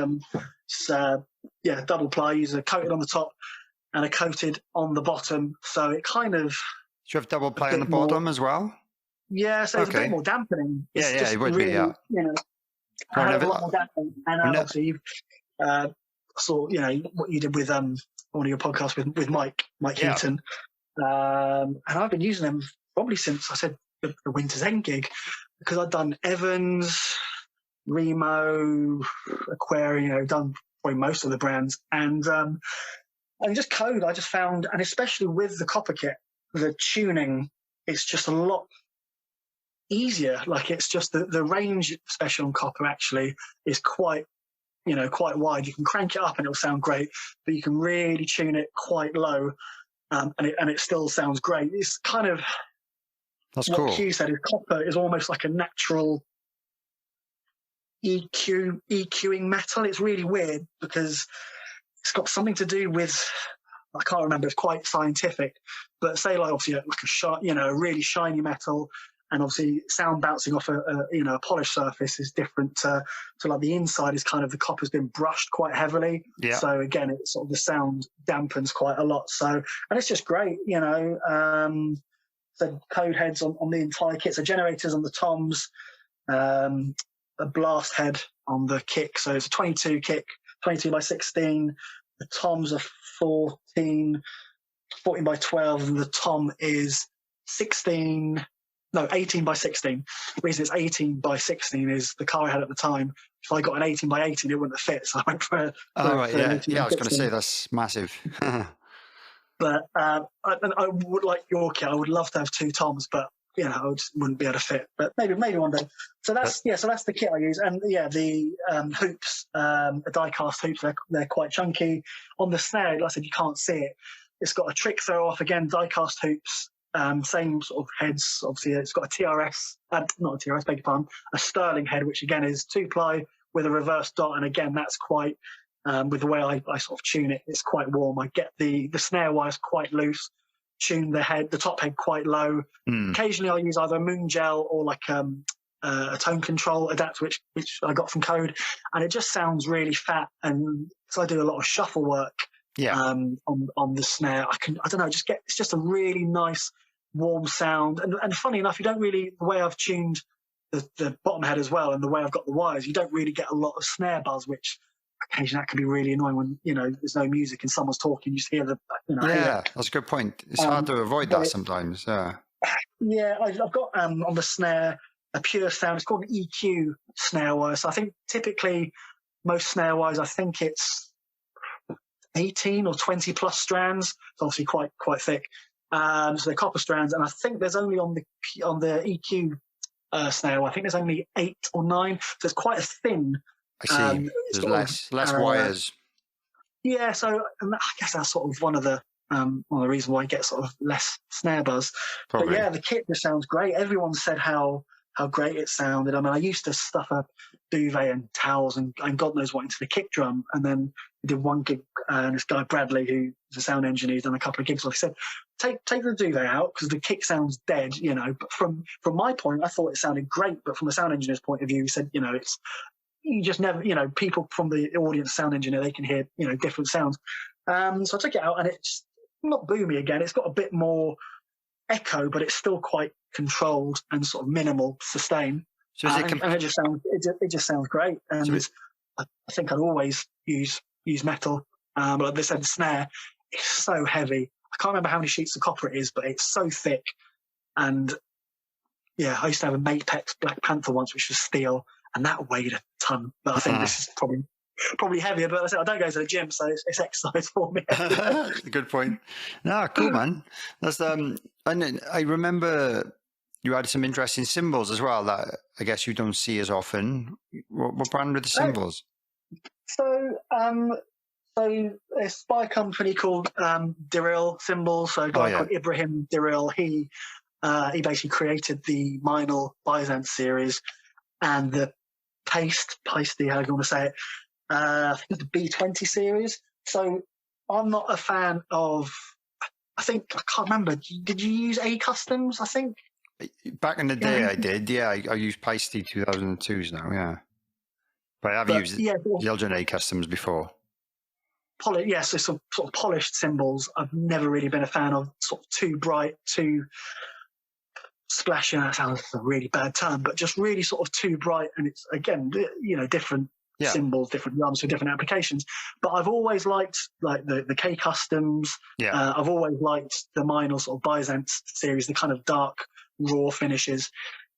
double ply. I use a coated on the top and a coated on the bottom. So it kind of. Do you have double ply on the bottom as well? Yeah, so it's a bit more dampening. It's it would really, be. Yeah. You know, I have a lot more dampening. And obviously, saw, you know, what you did with one of your podcasts with Mike Heaton, and I've been using them probably since I said the Winter's End gig, because I've done Evans, Remo, Aquario, done probably most of the brands, and just Code. I just found, and especially with the copper kit, the tuning is just a lot easier. Like it's just the range, especially on copper, actually is quite wide. You can crank it up and it'll sound great, but you can really tune it quite low, and it still sounds great. It's kind of that's what cool. Q said is copper is almost like a natural EQing metal. It's really weird because it's got something to do with, I can't remember, it's quite scientific, but say like obviously like a really shiny metal, and obviously sound bouncing off a polished surface is different to like the inside is kind of, the copper's been brushed quite heavily. Yeah. So again, it's sort of the sound dampens quite a lot. So, and it's just great, you know. So Code heads on the entire kit. So generators on the toms, a blast head on the kick. So it's a 22 kick, 22 by 16. The toms are 14 by 12, and the tom is 18 by 16. The reason it's 18 by 16 is the car I had at the time. If I got an 18 by 18, it wouldn't have fit. So I went for I was going to say that's massive. But I would like your kit. I would love to have two toms, but you know, I just wouldn't be able to fit. But maybe one day. So that's the kit I use. And the hoops, the die-cast hoops, they're quite chunky. On the snare, like I said, you can't see it. It's got a trick throw off, again, die-cast hoops. Same sort of heads. Obviously, it's got a TRS, not a TRS, beg your pardon, a Sterling head, which again is 2-ply with a reverse dot. And again, that's quite, with the way I sort of tune it, it's quite warm. I get the snare wires quite loose, tune the top head quite low. Occasionally, I'll use either a Moon Gel or like a tone control adapter, which I got from Code, and it just sounds really fat. And so I do a lot of shuffle work on the snare. I don't know, it's just a really nice warm sound. And funny enough, you don't really, the way I've tuned the bottom head as well, and the way I've got the wires, you don't really get a lot of snare buzz, which occasionally that can be really annoying when, there's no music and someone's talking, you just hear the, Yeah, that's a good point. It's hard to avoid that sometimes. Yeah, I've got on the snare a pure sound. It's called an EQ snare wire. So I think typically most snare wires, I think it's 18 or 20 plus strands. It's obviously quite thick. So they're copper strands, and I think there's only on the EQ snare, I think there's only 8 or 9. So it's quite a thin. I see. There's less wires. Yeah, so I guess that's sort of one of the reasons why I get sort of less snare buzz. Probably. But yeah, the kit just sounds great. Everyone said how great it sounded. I mean, I used to stuff a duvet and towels and God knows what into the kick drum, and then we did one gig, and this guy Bradley, who's a sound engineer, he's done a couple of gigs. He said, take the duvet out because the kick sounds dead, But from my point, I thought it sounded great, but from the sound engineer's point of view, he said, it's, you just never, people from the audience, sound engineer, they can hear, different sounds. So I took it out, and it's not boomy again. It's got a bit more echo, but it's still quite controlled and sort of minimal sustain. So and it just sounds great. And I think I'd always use metal. But like they said, the snare is so heavy. I can't remember how many sheets of copper it is, but it's so thick. And yeah, I used to have a Mapex Black Panther once, which was steel, and that weighed a ton. But I think this is probably heavier. But I don't go to the gym, so it's exercise for me. Good point. No, cool, man. That's and I remember you had some interesting cymbals as well that I guess you don't see as often. What brand were the cymbals? So it's by a company called Diril Cymbals. So a guy called Ibrahim Diril, he basically created the Meinl Byzance series and the Pasty, how do you want to say it? I think the B20 series. So I'm not a fan of, I can't remember, did you use A Customs, I think? Back in the day I did, yeah. I used Pasty 2002s now, yeah. But I've used the Elgin A Customs before. So sort of polished cymbals I've never really been a fan of, sort of too bright, too splashy. That sounds a really bad term, but just really sort of too bright. And it's, again, different cymbals, different drums for different applications. But I've always liked like the K Customs. Yeah. I've always liked the Meinl sort of Byzance series, the kind of dark, raw finishes.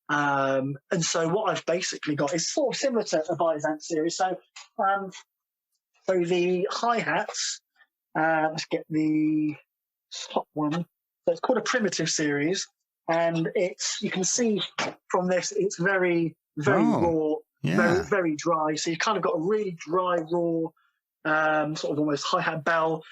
And so what I've basically got is sort of similar to a Byzance series. So the hi-hats, let's get the top one. So it's called a primitive series, and you can see from this, it's very, very raw, very, very dry. So you've kind of got a really dry, raw, sort of almost hi-hat bell,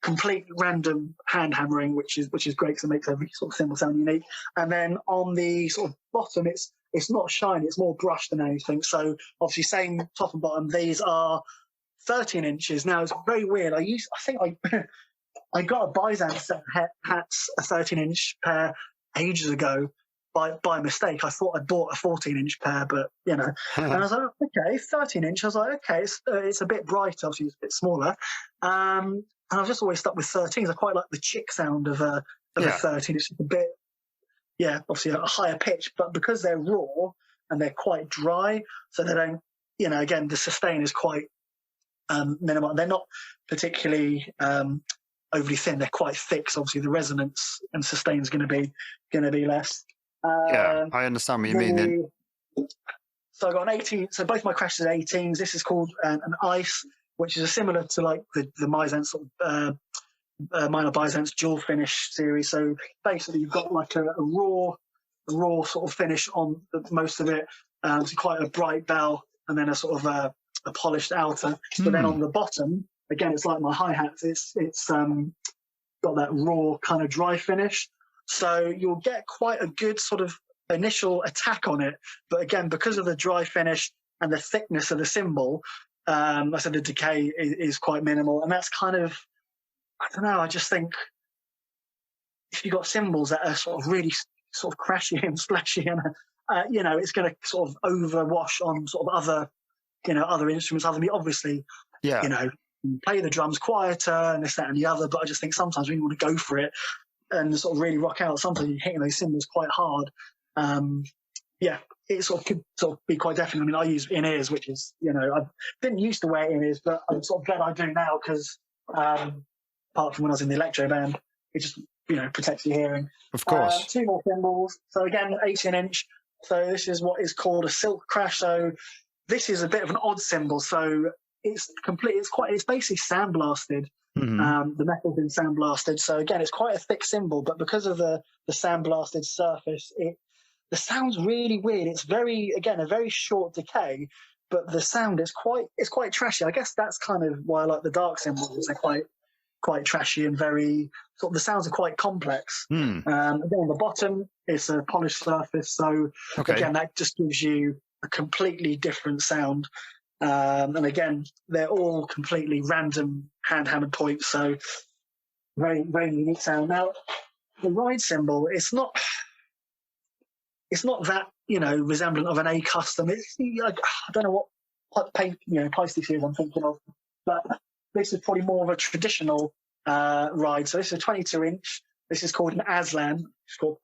complete random hand hammering, which is great because it makes every sort of cymbal sound unique. And then on the sort of bottom, it's not shiny, it's more brushed than anything. So obviously same top and bottom. These are 13 inches. Now it's very weird. I got a Byzance set of hats, a 13-inch pair ages ago by mistake. I thought I'd bought a 14-inch pair, but and I was like, okay, 13-inch. I was like, okay, it's a bit brighter, obviously it's a bit smaller. And I've just always stuck with 13s. I quite like the chick sound of a 13. It's just a bit, obviously a higher pitch, but because they're raw and they're quite dry, so they don't, again, the sustain is quite minimal. They're not particularly overly thin. They're quite thick, so obviously the resonance and sustain is going to be less. I understand what you mean. Then. So I got an 18. So both my crashes are 18s. This is called an ice, which is similar to like the Byzance sort of Meinl Byzance dual finish series. So basically, you've got like a raw sort of finish on most of it. So quite a bright bell, and then a sort of a polished outer. But then on the bottom, again, it's like my hi-hats. It's got that raw kind of dry finish. So you'll get quite a good sort of initial attack on it. But again, because of the dry finish and the thickness of the cymbal, I said the decay is quite minimal. And that's kind of, I don't know, I just think if you've got cymbals that are sort of really sort of crashy and splashy and, it's going to sort of overwash on sort of other instruments, obviously, play the drums quieter and this, that, and the other. But I just think sometimes when you want to go for it and sort of really rock out, sometimes you're hitting those cymbals quite hard. Yeah, it sort of could sort of be quite deafening. I mean, I use in-ears, which is, I didn't used to wear in-ears, but I'm sort of glad I do now because apart from when I was in the electro band, it just, protects your hearing. Of course. 2 more cymbals. So again, 18-inch. So this is what is called a silk crash. So this is a bit of an odd cymbal. So it's basically sandblasted. Mm-hmm. The metal's been sandblasted. So again, it's quite a thick cymbal, but because of the sandblasted surface, the sound's really weird. It's a very short decay, but the sound is quite trashy. I guess that's kind of why I like the dark cymbals. They're quite trashy and very sort of, the sounds are quite complex. Again, on the bottom, it's a polished surface. So again, that just gives you a completely different sound. And again, they're all completely random hand-hammered points. So very, very unique sound. Now, the ride cymbal, it's not that, resemblant of an A custom. I don't know what price this is I'm thinking of, but this is probably more of a traditional ride. So this is a 22-inch. This is called an Aslan. It's called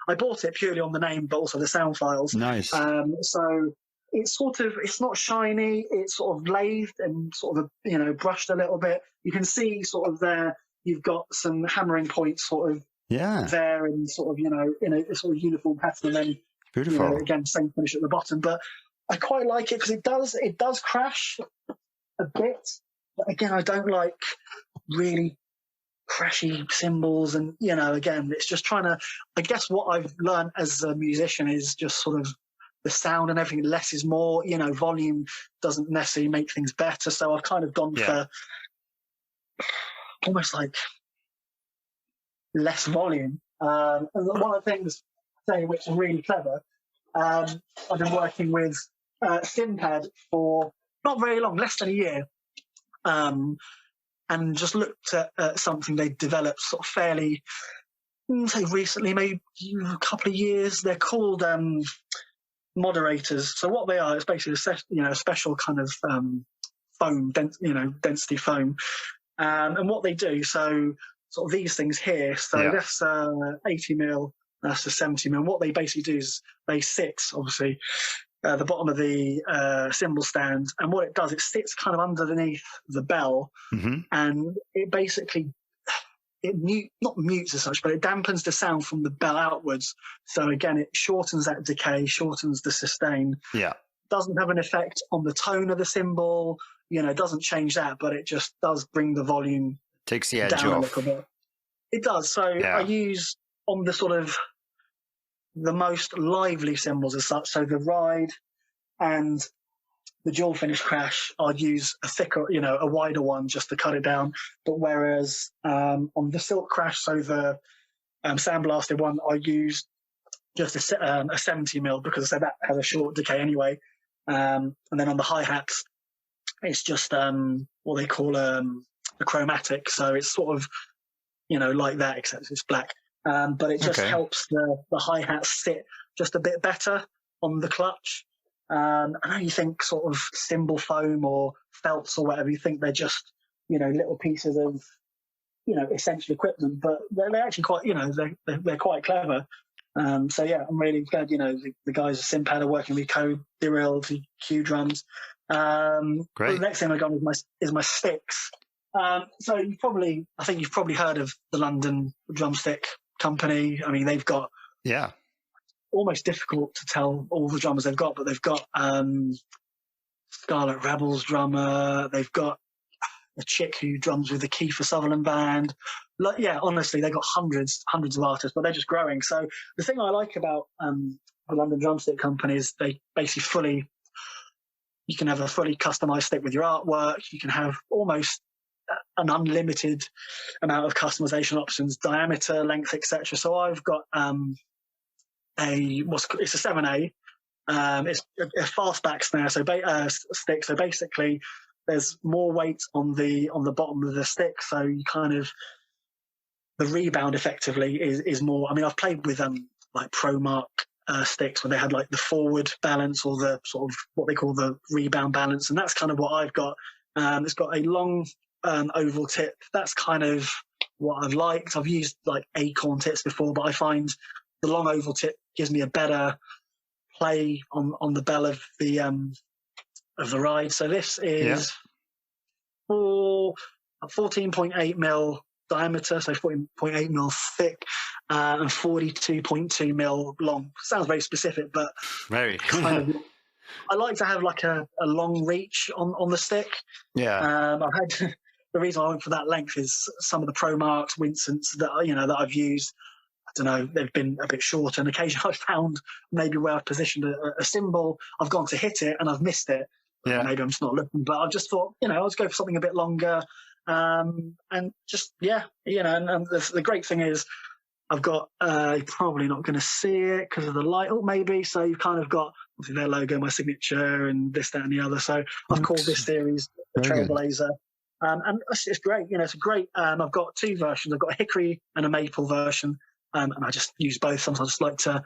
I bought it purely on the name, but also the sound files. Nice. So it's not shiny. It's sort of lathed and sort of, brushed a little bit. You can see sort of there, you've got some hammering points sort of there and sort of, in a sort of uniform pattern. And then, beautiful. Again, same finish at the bottom. But I quite like it because it does crash a bit. But again, I don't like really crashy cymbals. And, again, it's just trying to, I guess what I've learned as a musician is just sort of the sound and everything. Less is more, volume doesn't necessarily make things better. So I've kind of gone for almost like less volume. And one of the things which is really clever, I've been working with Simpad for not very long, less than a year, and just looked at something they developed sort of fairly, say recently, maybe a couple of years. They're called moderators. So what they are is basically a special kind of foam, density foam, and what they do. So sort of these things here. So that's 80 mil. That's the 70 mil. What they basically do is they sit, obviously, the bottom of the cymbal stand, and what it does, it sits kind of underneath the bell, and it basically not mutes as such, but it dampens the sound from the bell outwards. So again, it shortens that decay, shortens the sustain. Yeah, doesn't have an effect on the tone of the cymbal. Doesn't change that, but it just does bring the volume takes the edge down off a little bit. It does. So I use on the sort of the most lively cymbals as such. So the ride and the dual finish crash, I'd use a thicker, a wider one just to cut it down. But whereas on the silk crash, so the sandblasted one, I used just a 70 mil because that has a short decay anyway. And then on the hi-hats, it's just what they call a chromatic. So it's sort of, like that, except it's black. But it just helps the hi-hats sit just a bit better on the clutch. I know you think sort of cymbal foam or felts or whatever, you think they're just, little pieces of, essential equipment, but they're actually quite, they're quite clever. So yeah, I'm really glad, the guys at Simpad are working with Code, Diril, Q drums. Great. The next thing I got is my sticks. So I think you've probably heard of the London drumstick company. I mean, they've got almost difficult to tell all the drummers they've got, but they've got Scarlet Rebels drummer. They've got a chick who drums with the Kiefer Sutherland band. Honestly, they've got hundreds of artists, but they're just growing. So the thing I like about the London drumstick company is they basically you can have a fully customized stick with your artwork. You can have almost an unlimited amount of customization options, diameter, length, etc. So I've got it's a 7A. It's a fastback snare, stick. So basically, there's more weight on the bottom of the stick, so you kind of the rebound effectively is more. I mean, I've played with like ProMark sticks where they had like the forward balance or the sort of what they call the rebound balance, and that's kind of what I've got. It's got a long oval tip. That's kind of what I've liked. I've used like acorn tips before, but I find the long oval tip gives me a better play on the bell of the ride. So this is 14.8 mil diameter, so 14.8 mil thick, and 42.2 mil long. Sounds very specific, but very kind of. I like to have like a long reach on the stick. Yeah. I've had the reason I went for that length is some of the Pro Marks, Winston's that that I've used. I don't know, they've been a bit shorter, and occasionally I've found maybe where I've positioned a cymbal, I've gone to hit it and I've missed it. Yeah. Maybe I'm just not looking, but I just thought, let's go for something a bit longer. And just, and the great thing is I've got, you're probably not going to see it because of the light, or maybe, so you've kind of got their logo, my signature, and this, that, and the other. So I've called this series the Trailblazer. And it's great, it's a great, I've got two versions. I've got a hickory and a maple version. And I just use both. Sometimes I just like to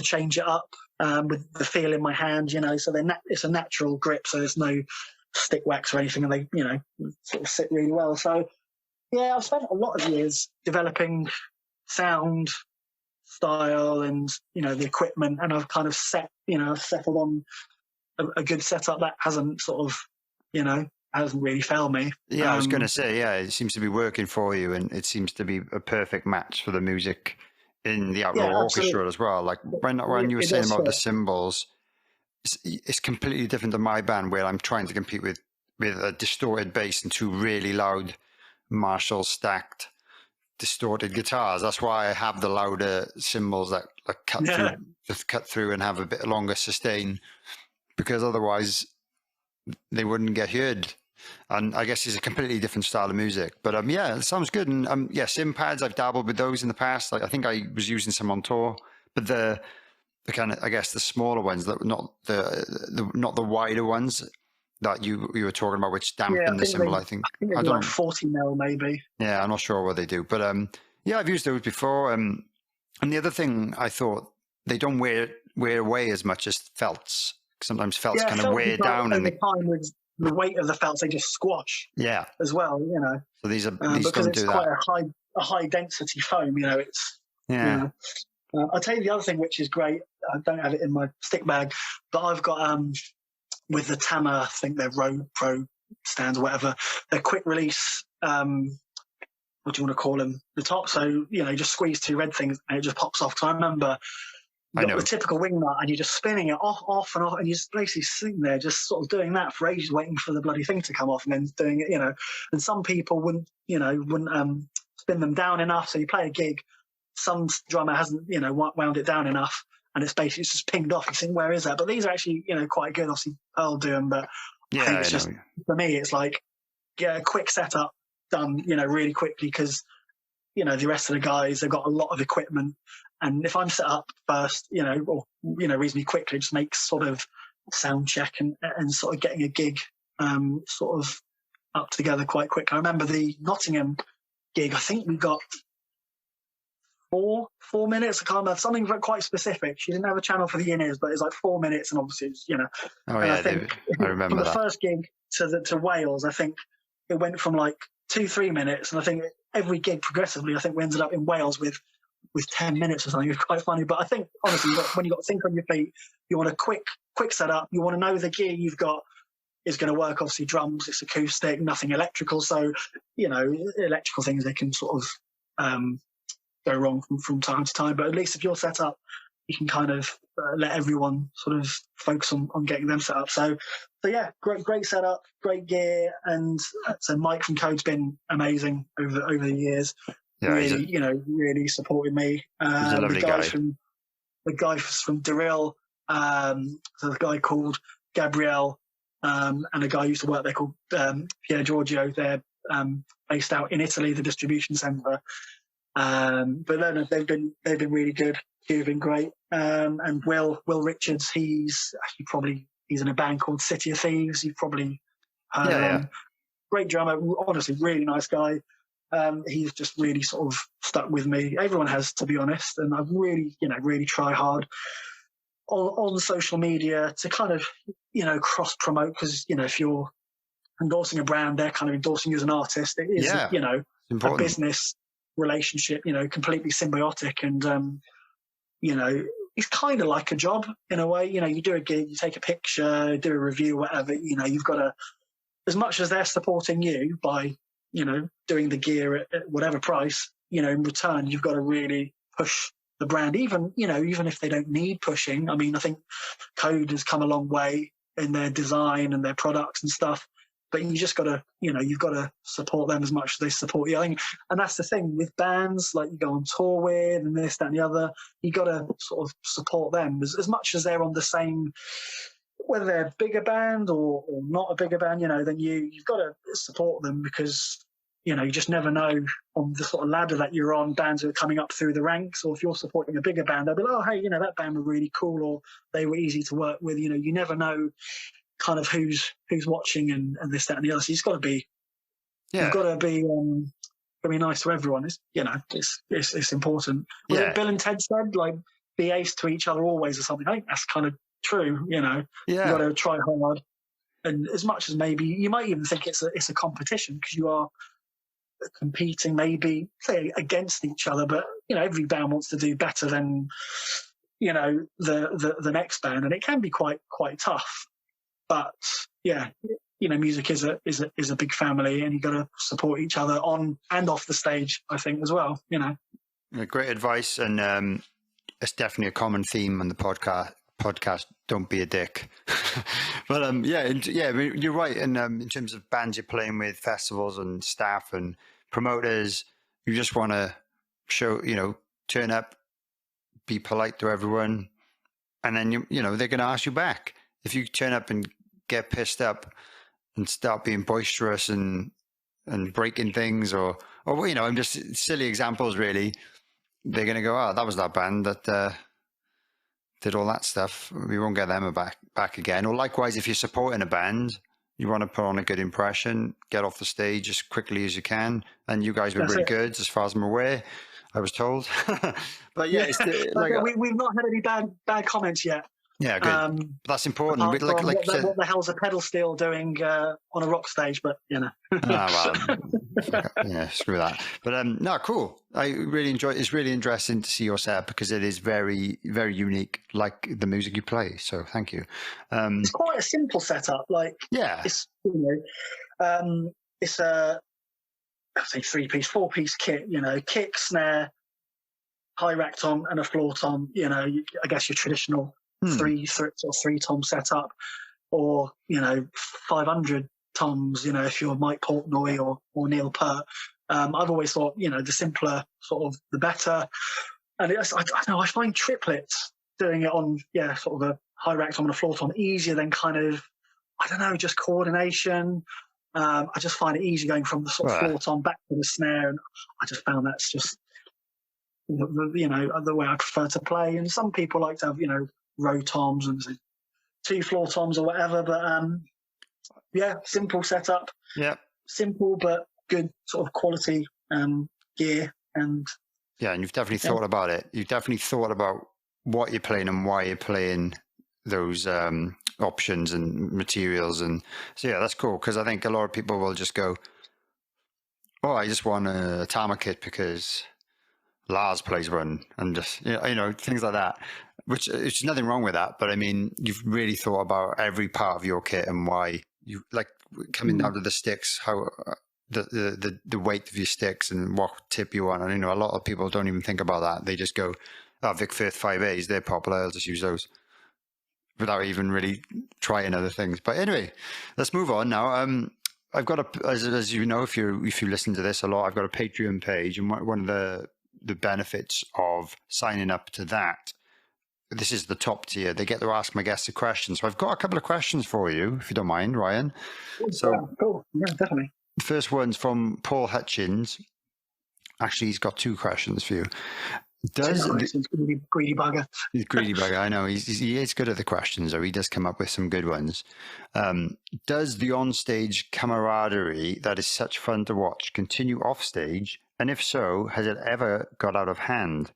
change it up with the feel in my hand, so it's a natural grip, so there's no stick wax or anything, and they, sort of sit really well. So, yeah, I've spent a lot of years developing sound, style, and, the equipment, and I've kind of settled on a good setup that hasn't sort of, hasn't really failed me. Yeah, I was going to say, it seems to be working for you, and it seems to be a perfect match for the music in the Outlaw Orchestra as well. Like when you were saying about the cymbals, it's completely different to my band, where I'm trying to compete with a distorted bass and two really loud Marshall stacked distorted guitars. That's why I have the louder cymbals that cut through and have a bit longer sustain, because otherwise they wouldn't get heard. And I guess it's a completely different style of music. But it sounds good. And sim pads, I've dabbled with those in the past. Like, I think I was using some on tour, but the kind of, I guess, the smaller ones, that not the wider ones that you were talking about, which dampen the cymbal. I think I don't know, 40 mil maybe. Yeah, I'm not sure what they do, but I've used those before. And the other thing, I thought, they don't wear away as much as felts. Sometimes felts kind of wear down, and the weight of the felts, they just squash. Yeah, as well. So these because don't it's do quite that. a high density foam. It's I'll tell you the other thing which is great. I don't have it in my stick bag, but I've got with the Tama, I think they're Road Pro stands or whatever. They're quick release. What do you want to call them? The top. So you just squeeze two red things and it just pops off. So I remember. You got the typical wing nut, and you're just spinning it off and off, and you're just basically sitting there, just sort of doing that for ages, waiting for the bloody thing to come off, and then doing it, And some people wouldn't spin them down enough. So you play a gig, some drummer hasn't, wound it down enough, and it's basically just pinged off. You think, where is that? But these are actually, quite good. Obviously, I'll do them, but I think it's just, for me, it's like, quick setup done, really quickly, because the rest of the guys, they've got a lot of equipment. And if I'm set up first, reasonably quickly, it just makes sort of sound check and sort of getting a gig sort of up together quite quick. I remember the Nottingham gig, I think we got 4 minutes. I can't remember, something quite specific. She didn't have a channel for the in-ears, but it's like 4 minutes, and obviously it's, Oh yeah, I remember from that. The first gig to Wales, I think it went from like 2-3 minutes, and I think every gig progressively, I think we ended up in Wales with 10 minutes or something. It was quite funny. But I think, honestly, when you've got to think on your feet, you want a quick setup. You want to know the gear you've got is going to work. Obviously, drums, it's acoustic, nothing electrical. So, electrical things, they can sort of go wrong from time to time. But at least if you're set up, you can kind of let everyone sort of focus on getting them set up. So yeah, great setup, great gear. And so Mike from Code's been amazing over the years. Yeah, really supported me. He's a lovely guy. The guy from Deril, so the guy called Gabriel, and a guy who used to work there called Pier Giorgio. They're based out in Italy, the distribution centre. But no, they've been really good. They've been great. And Will Richards, he's in a band called City of Thieves. You've probably heard of him. Great drummer, honestly, really nice guy. He's just really sort of stuck with me. Everyone has, to be honest, and I've really try hard on social media to kind of cross promote, because if you're endorsing a brand, they're kind of endorsing you as an artist. It is, you know, a business relationship, you know, completely symbiotic. And, you know, it's kind of like a job in a way. You know, you do a gig, you take a picture, do a review, whatever, you know, you've got to, as much as they're supporting you by, you know, doing the gear at whatever price, you know, in return, you've got to really push the brand, even, you know, even if they don't need pushing. I mean, I think Code has come a long way in their design and their products and stuff, but you just got to, you know, you've got to support them as much as they support you. I think, and that's the thing with bands, like you go on tour with and this, that, and the other, you got to sort of support them as much as they're on the same, whether they're a bigger band or not a bigger band, you know, then you've got to support them, because, you know, you just never know on the sort of ladder that you're on, bands who are coming up through the ranks, or if you're supporting a bigger band, they'll be like, oh, hey, you know, that band were really cool, or they were easy to work with. You know, you never know kind of who's watching and this, that, and the other. So you've got to be, you've got to be nice to everyone. It's, you know, it's important. Bill and Ted said, like, be ace to each other always, or something. I think that's kind of true. You know, you've got to try hard, and as much as maybe you might even think it's a competition, because you are competing, maybe say against each other, but you know, every band wants to do better than, you know, the next band, and it can be quite tough. But yeah, you know, music is a big family, and you got to support each other on and off the stage, I think, as well. You know, great advice, and it's definitely a common theme on the podcast. Don't be a dick. But you're right. And in terms of bands you're playing with, festivals and staff and promoters, you just want to show, you know, turn up, be polite to everyone, and then you know they're going to ask you back. If you turn up and get pissed up and start being boisterous and breaking things, or you know, I'm just silly examples really, they're going to go, oh, that was that band that did all that stuff. We won't get them back again. Or likewise, if you're supporting a band, you want to put on a good impression, get off the stage as quickly as you can. And you guys were really good, as far as I'm aware, I was told. But yeah, it's like, we've not had any bad comments yet. Yeah, good. That's important. What the hell's a pedal steel doing on a rock stage? But you know, yeah, screw that. But no, cool. I really enjoy it. It's really interesting to see your setup, because it is very, very unique, like the music you play. So thank you. It's quite a simple setup. Like, it's, you know, it's a, I'd say 3-piece, 4-piece kit. You know, kick, snare, high rack tom, and a floor tom. You know, I guess your traditional three tom setup, or you know, 500 toms, you know, if you're Mike Portnoy or Neil Peart. I've always thought, you know, the simpler sort of the better. And I don't know, I find triplets, doing it on sort of a high rack tom and a floor tom, easier than kind of, I don't know, just coordination. I just find it easy going from the sort of floor tom back to the snare, and I just found that's just, you know, the way I prefer to play. And some people like to have, you know, row toms and 2 floor toms or whatever, but simple setup, simple but good sort of quality gear. And and you've definitely thought about it. You've definitely thought about what you're playing and why you're playing those options and materials. And so that's cool, because I think a lot of people will just go, oh, I just want a Tama kit because Lars plays one, and just, you know, things like that, which there's nothing wrong with that. But I mean, you've really thought about every part of your kit and why you like coming down to the sticks, how the weight of your sticks and what tip you want. And, you know, a lot of people don't even think about that. They just go, oh, Vic Firth 5As, they're popular, I'll just use those, without even really trying other things. But anyway, let's move on now. I've got as you know, if you listen to this a lot, I've got a Patreon page, and one of the benefits of signing up to that, this is the top tier, they get to ask my guests a question. So I've got a couple of questions for you, if you don't mind, Ryan. Cool. Yeah, definitely. The first one's from Paul Hutchings. Actually, he's got 2 questions for you. Greedy bugger. He's a greedy bugger, I know. He is good at the questions, though. He does come up with some good ones. Does the onstage camaraderie that is such fun to watch continue off stage? And if so, has it ever got out of hand?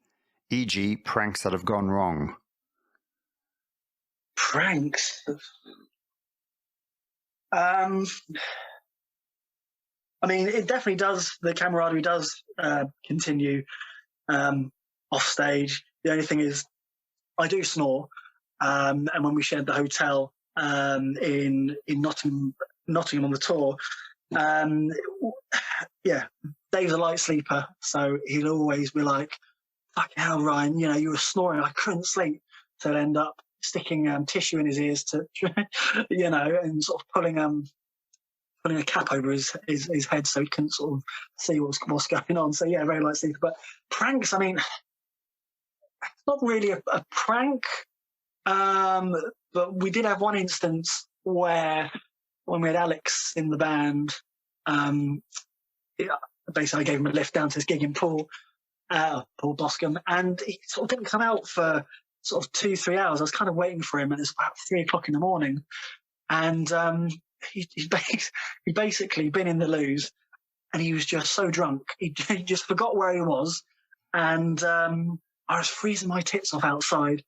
E.g., pranks that have gone wrong. Pranks? I mean, it definitely does. The camaraderie does continue off stage. The only thing is, I do snore, and when we shared the hotel in Nottingham on the tour, yeah, Dave's a light sleeper, so he'll always be like, "Fucking hell, Ryan, you were snoring. I couldn't sleep." So I'd end up sticking tissue in his ears to, and sort of pulling a cap over his head so he couldn't sort of see what's going on. So yeah, very light sleeper. But pranks, I mean, it's not really a prank, but we did have one instance where when we had Alex in the band, basically I gave him a lift down to his gig in Paul Boscombe, and he sort of didn't come out for sort of 2-3 hours. I was kind of waiting for him, and it's about 3 o'clock in the morning, and he'd basically been in the loos, and he was just so drunk he just forgot where he was, and I was freezing my tits off outside,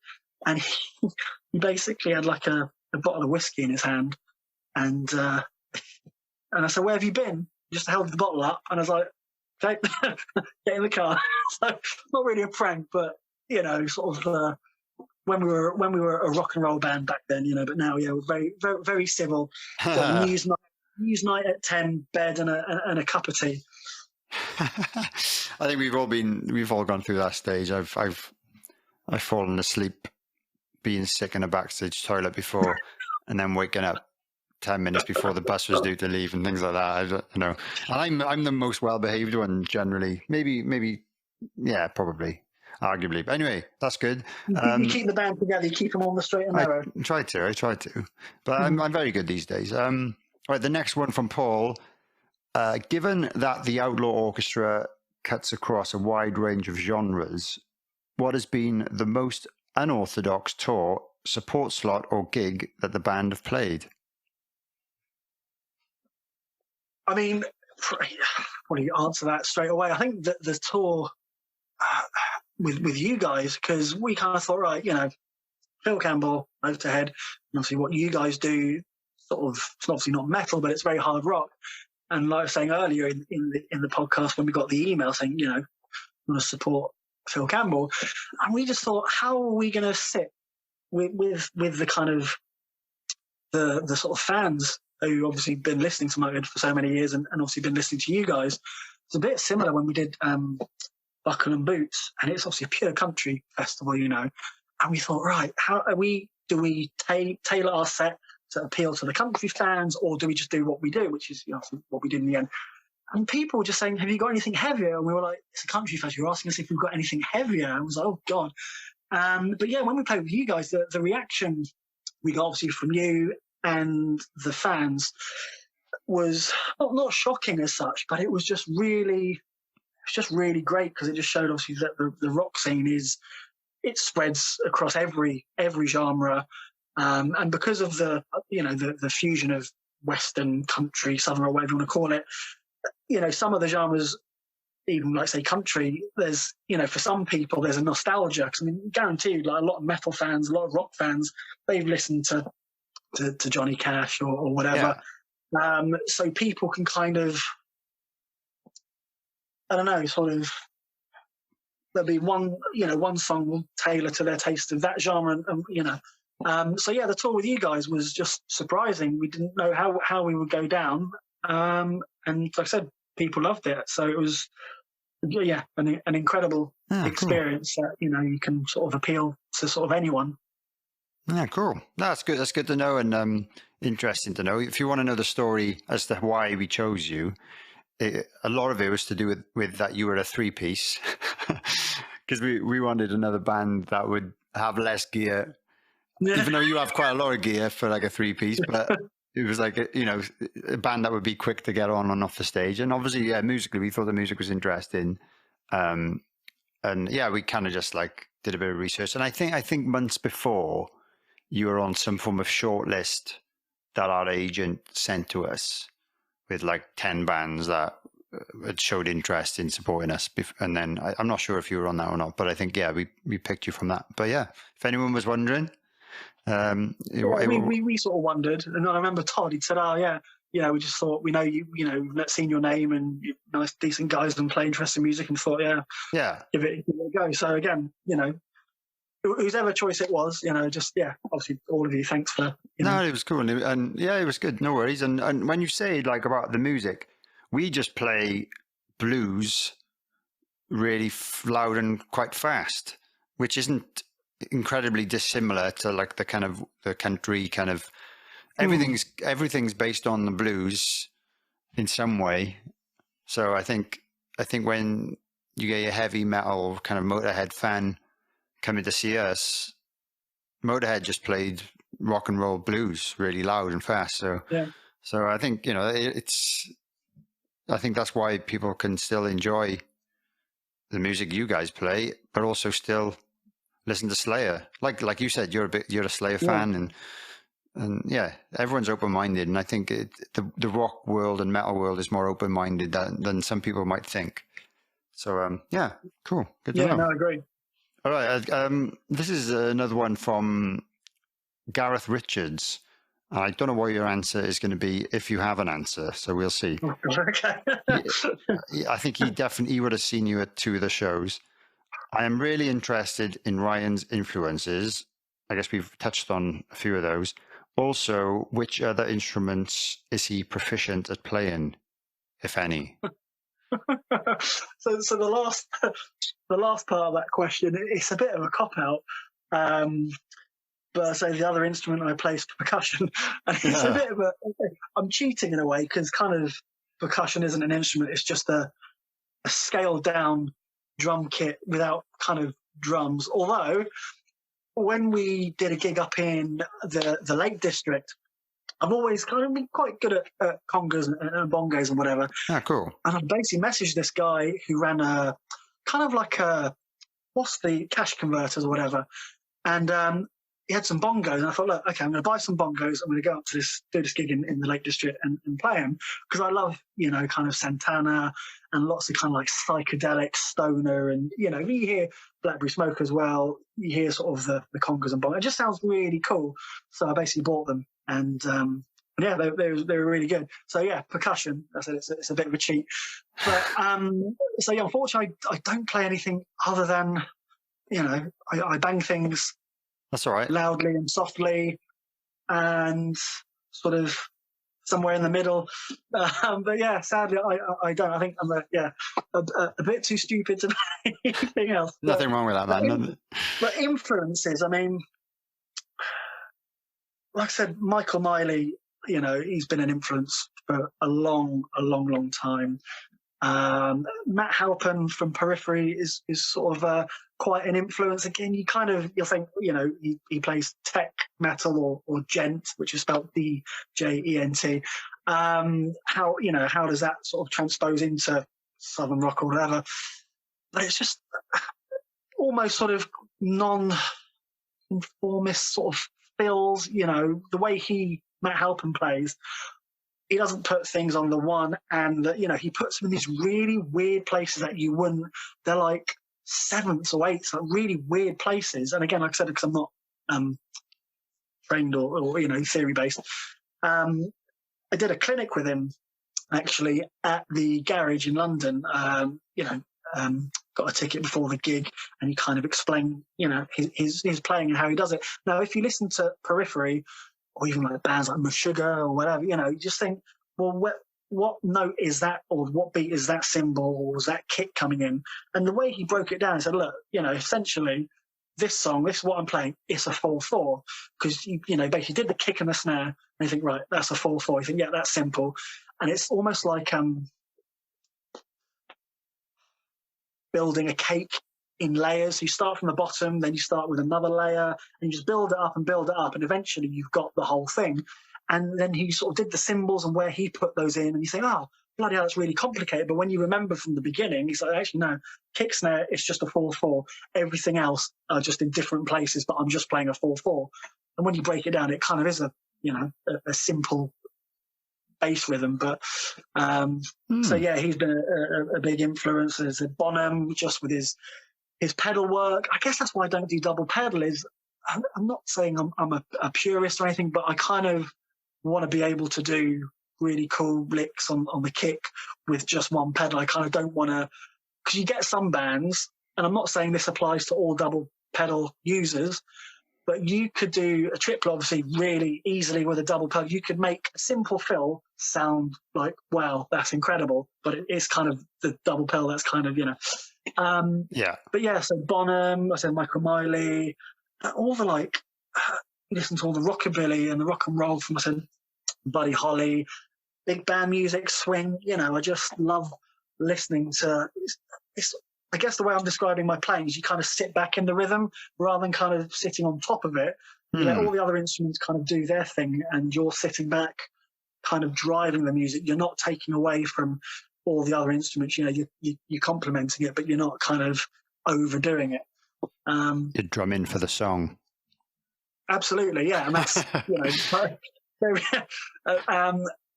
and he basically had like a bottle of whiskey in his hand, and I said, "Where have you been?" He just held the bottle up, and I was like, "Okay, get in the car." So not really a prank, but sort of when we were a rock and roll band back then, but now we're very very very civil. Got news night at 10, bed and a cup of tea. I think we've all gone through that stage. I've fallen asleep being sick in a backstage toilet before, and then waking up 10 minutes before the bus was due to leave and things like that. I don't know. And I'm the most well behaved one generally. Maybe, yeah, probably, arguably. But anyway, that's good. You keep the band together. You keep them on the straight and narrow. I try to, but I'm very good these days. All right, the next one from Paul. Given that the Outlaw Orchestra cuts across a wide range of genres, what has been the most unorthodox tour, support slot, or gig that the band have played? I mean, probably answer that straight away. I think that the tour with you guys, because we kind of thought, right, Phil Campbell, over to head, and obviously what you guys do, sort of, it's obviously not metal, but it's very hard rock. And like I was saying earlier in the podcast, when we got the email saying, we want to support Phil Campbell, and we just thought, how are we going to sit with the kind of the sort of fans who obviously been listening to Motown for so many years and obviously been listening to you guys. It's a bit similar when we did Buckle and Boots, and it's obviously a pure country festival, and we thought, right, do we tailor our set to appeal to the country fans, or do we just do what we do, which is what we did in the end? And people were just saying, "Have you got anything heavier?" And we were like, "It's a country festival. You're asking us if we've got anything heavier." And I was like, "Oh God!" But yeah, when we played with you guys, the reaction we got obviously from you and the fans was not shocking as such, but it was just really great, because it just showed obviously that the rock scene it spreads across every genre, and because of the fusion of Western, country, Southern, or whatever you want to call it, some of the genres, even like say country, there's for some people there's a nostalgia, because I mean, guaranteed, like a lot of metal fans, a lot of rock fans, they've listened to Johnny Cash or whatever. Yeah. So people can kind of, I don't know, sort of, there'll be one song will tailor to their taste of that genre, and so yeah, the tour with you guys was just surprising. We didn't know how we would go down, and like I said, people loved it. So it was, yeah, an incredible experience. Cool. That you can sort of appeal to sort of anyone. Yeah, cool. That's good. That's good to know, and interesting to know. If you want to know the story as to why we chose you, a lot of it was to do with that you were a 3-piece, because we wanted another band that would have less gear, even though you have quite a lot of gear for like a 3-piece, but it was like a band that would be quick to get on and off the stage. And obviously, yeah, musically, we thought the music was interesting, and yeah, we kind of just like did a bit of research. And I think months before, you were on some form of shortlist that our agent sent to us with like 10 bands that had showed interest in supporting us. And then I'm not sure if you were on that or not, but I think, yeah, we picked you from that. But yeah, if anyone was wondering, We sort of wondered, and I remember Todd. He said, "Oh yeah, we just thought we know you. We've seen your name and you're nice, decent guys and play interesting music, and thought, give it a go." So again, whosever choice it was, obviously all of you, thanks for. No, it was cool, and it was good. No worries. And when you say like about the music, we just play blues really loud and quite fast, which isn't incredibly dissimilar to like the country kind of everything's based on the blues in some way. So I think when you get a heavy metal kind of Motorhead fan coming to see us, Motorhead just played rock and roll blues really loud and fast. So I think I think that's why people can still enjoy the music you guys play, but also still listen to Slayer. Like you said, you're a Slayer fan, and everyone's open-minded, and I think the rock world and metal world is more open-minded than some people might think. So cool, good to know. No, I agree. All right, this is another one from Gareth Richards. I don't know what your answer is going to be, if you have an answer, so we'll see. Okay. I think he would have seen you at 2 of the shows. I am really interested in Ryan's influences. I guess we've touched on a few of those. Also, which other instruments is he proficient at playing, if any? So the last part of that question, it's a bit of a cop-out. But I say the other instrument I play is percussion. And it's a bit of I'm cheating in a way, because kind of percussion isn't an instrument. It's just a scaled down drum kit without kind of drums. Although when we did a gig up in the Lake District, I've always kind of been quite good at congas and bongos and whatever. Ah, cool. And I basically messaged this guy who ran a kind of like what's the cash converters or whatever. And he had some bongos, and I thought, look, okay, I'm going to buy some bongos. I'm going to go up to do this gig in the Lake District and play them, because I love, kind of Santana and lots of kind of like psychedelic stoner, and you hear Blackberry Smoke as well. You hear sort of the congas and bongos. It just sounds really cool. So I basically bought them, and they were really good. So percussion. I said it's a bit of a cheat, but unfortunately, I don't play anything other than I bang things. That's all right. Loudly and softly, and sort of somewhere in the middle. But sadly, I don't. I think I'm a bit too stupid to play anything else. Nothing wrong with that, man. But influences, I mean, like I said, Michael Miley, he's been an influence for a long time. Matt Halpin from Periphery is sort of quite an influence. Again, you'll think he plays tech metal or gent, which is spelled DJENT. How does that sort of transpose into southern rock or whatever? But it's just almost sort of non-conformist sort of feels. The way Matt Halpin plays. He doesn't put things on the one, and he puts them in these really weird places that you wouldn't. They're like 7ths or 8ths, like really weird places. And again, like I said, because I'm not trained or theory based. I did a clinic with him actually at the garage in London. Got a ticket before the gig, and he kind of explained his playing and how he does it. Now, if you listen to Periphery, or even like bands like Meshuggah or whatever, you just think, well, what note is that, or what beat is that cymbal, or is that kick coming in? And the way he broke it down, he said, look, essentially, this song, this is what I'm playing, it's a 4/4, because basically did the kick and the snare, and you think, right, that's a 4/4. You think, yeah, that's simple, and it's almost like building a cake in layers. You start from the bottom, then you start with another layer, and you just build it up, and eventually you've got the whole thing. And then he sort of did the cymbals and where he put those in, and you think, oh, bloody hell, that's really complicated. But when you remember from the beginning, he's like, actually, no, kick snare, it's just a 4/4. Everything else are just in different places, but I'm just playing a 4/4. And when you break it down, it kind of is a simple bass rhythm. But so he's been a big influence. There's Bonham, just with his pedal work. I guess that's why I don't do double pedal, is I'm not saying I'm a purist or anything, but I kind of want to be able to do really cool licks on the kick with just one pedal. I kind of don't want to, because you get some bands, and I'm not saying this applies to all double pedal users, but you could do a triple obviously really easily with a double pedal. You could make a simple fill sound like, wow, that's incredible, but it is kind of the double pedal that's kind of, But yeah, so Bonham, I said Michael Miley, all the listen to all the rockabilly and the rock and roll from, I said, Buddy Holly, big band music, swing. I just love listening to. It's I guess the way I'm describing my playing is you kind of sit back in the rhythm rather than kind of sitting on top of it. You let all the other instruments kind of do their thing, and you're sitting back, kind of driving the music. You're not taking away from all the other instruments. You're complementing it, but you're not kind of overdoing it. You're drumming for the song. Absolutely, yeah, and that's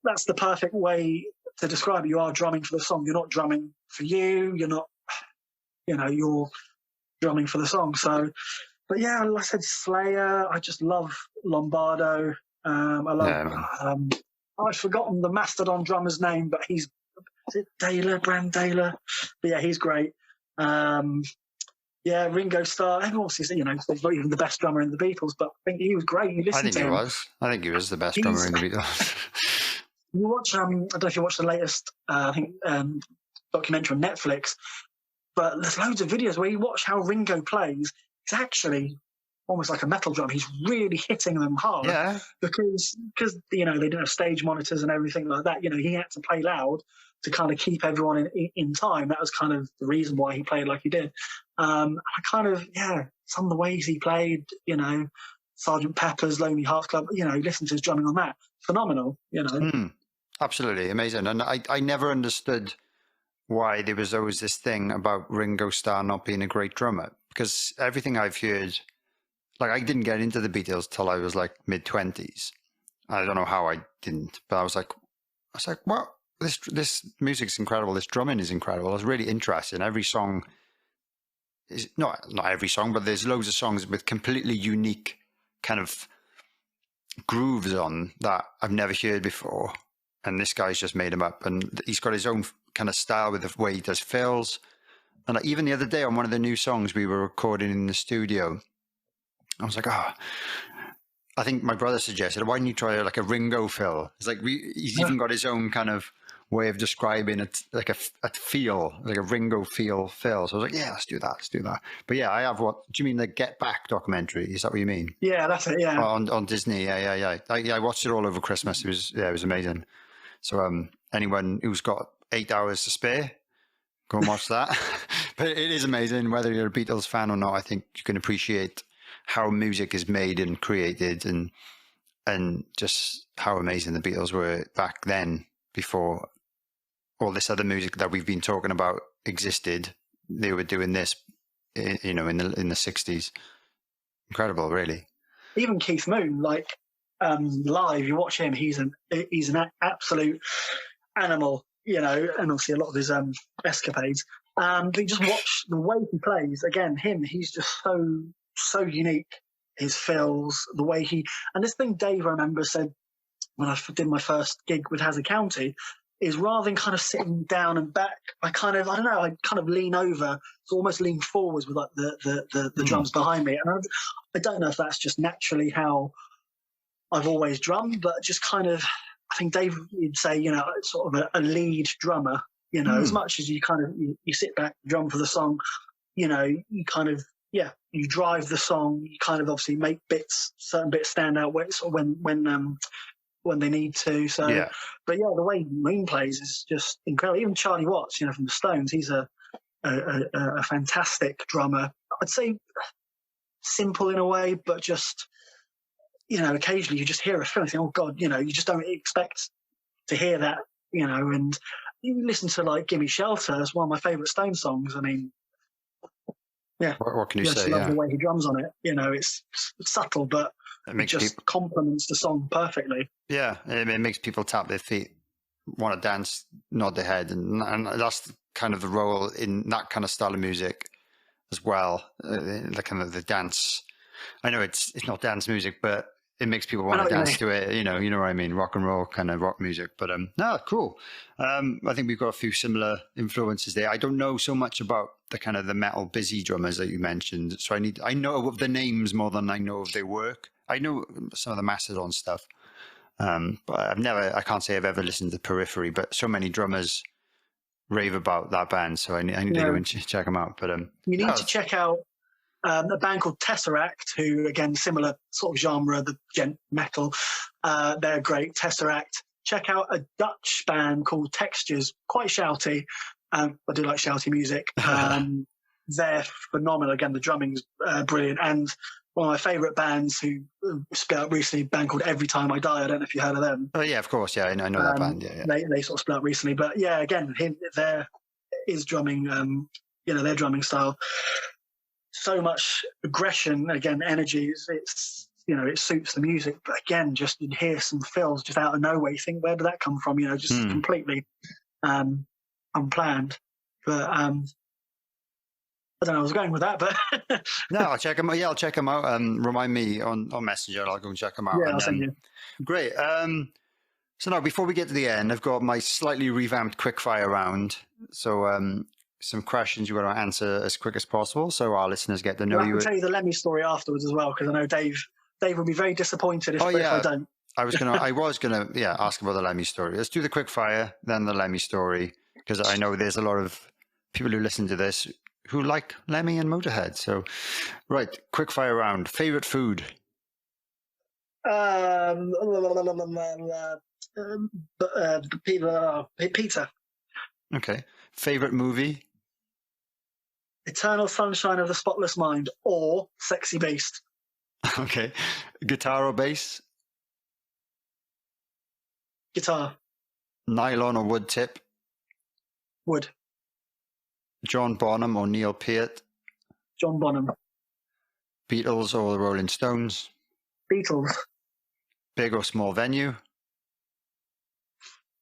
that's the perfect way to describe it. You are drumming for the song. You're not drumming for you. You're not, you're drumming for the song. So, but yeah, like I said, Slayer. I just love Lombardo. I love. I've forgotten the Mastodon drummer's name, but is it Brand Daler? But yeah, he's great. Yeah, Ringo Starr. Everyone says, he's not even the best drummer in the Beatles, but I think he was great. I think he was the best drummer in the Beatles. You watch, I don't know if you watched the latest, documentary on Netflix, but there's loads of videos where you watch how Ringo plays. It's actually almost like a metal drum. He's really hitting them hard. Yeah. Because they didn't have stage monitors and everything like that. He had to play loud to kind of keep everyone in time. That was kind of the reason why he played like he did. Some of the ways he played, Sgt. Pepper's Lonely Hearts Club, listen to his drumming on that. Phenomenal, Absolutely amazing. And I never understood why there was always this thing about Ringo Starr not being a great drummer, because everything I've heard, I didn't get into the Beatles till I was mid-20s. I don't know how I didn't, but I was like, what? This music's incredible. This drumming is incredible. It's really interesting. Every song is not every song, but there's loads of songs with completely unique kind of grooves on that I've never heard before. And this guy's just made them up, and he's got his own kind of style with the way he does fills. And even the other day on one of the new songs we were recording in the studio, I was like, I think my brother suggested, why don't you try a Ringo fill? It's he's even got his own kind of way of describing it, a feel, like a Ringo feel fill. So I was like, yeah, let's do that. But yeah, I have do you mean the Get Back documentary? Is that what you mean? Yeah, that's it, yeah. On Disney, yeah. I watched it all over Christmas. It was amazing. So anyone who's got 8 hours to spare, go and watch that. But it is amazing. Whether you're a Beatles fan or not, I think you can appreciate how music is made and created, and just how amazing the Beatles were back then, before all this other music that we've been talking about existed. They were doing this, in the 60s. Incredible, really. Even Keith Moon, live, you watch him, he's an absolute animal, and obviously a lot of his escapades. But you just watch the way he plays. Again, he's just so unique. His fills, the way and this thing Dave, I remember, said when I did my first gig with Hazard County, is rather than kind of sitting down and back, I kind of lean over, so almost lean forwards with the drums behind me. And I don't know if that's just naturally how I've always drummed, but just kind of, I think Dave would say, sort of a lead drummer, as much as you kind of, you sit back, drum for the song, you kind of, you drive the song, you kind of obviously make certain bits stand out when they need to. So, But the way Moon plays is just incredible. Even Charlie Watts, from the Stones, he's a fantastic drummer. I'd say simple in a way, but just, occasionally you just hear a fill and think, oh God, you just don't expect to hear that, and you listen to Gimme Shelter, it's one of my favourite Stone songs. I mean, what can you say? I love the way he drums on it. it's subtle, but it just complements the song perfectly. Yeah, it makes people tap their feet, want to dance, nod their head, and that's kind of the role in that kind of style of music as well. The kind of the dance I know it's not dance music, but it makes people want know to what you dance to it. You know what I mean? Rock and roll kind of rock music. But no, cool. I think we've got a few similar influences there. I don't know so much about the kind of the metal busy drummers that you mentioned, so I know of the names more than I know of their work. I know some of the Mastodon stuff, but I can't say I've ever listened to Periphery. But so many drummers rave about that band, so I need to go and check them out. But you need to check out a band called Tesseract, who, again, similar sort of genre, the gent metal. They're great. Tesseract. Check out a Dutch band called Textures, quite shouty. I do like shouty music. They're phenomenal. Again, the drumming's brilliant. And one of my favourite bands who split up recently, a band called Every Time I Die. I don't know if you heard of them. Oh, yeah, of course. Yeah, I know that band. Yeah. They sort of split up recently. But yeah, again, his drumming, their drumming style. So much aggression, again, energy. It suits the music. But again, just you hear some fills just out of nowhere. You think, where did that come from? Just completely unplanned. But I don't know where I was going with that, but no, I'll check them out. Yeah, I'll check them out. Remind me on Messenger. I'll go and check them out. Yeah, I'll send you. Great. So now, before we get to the end, I've got my slightly revamped quickfire round. So some questions you've got to answer as quick as possible, so our listeners get to know you. I'll tell you the Lemmy story afterwards as well, because I know Dave will be very disappointed if I don't. I was gonna ask about the Lemmy story. Let's do the quickfire, then the Lemmy story, because I know there's a lot of people who listen to this who like Lemmy and Motorhead. So, right, quickfire round. Favorite food? Pizza. Okay. Favorite movie? Eternal Sunshine of the Spotless Mind or Sexy Beast. Okay. Guitar or bass? Guitar. Nylon or wood tip? Wood. John Bonham or Neil Peart? John Bonham. Beatles or the Rolling Stones? Beatles. Big or small venue?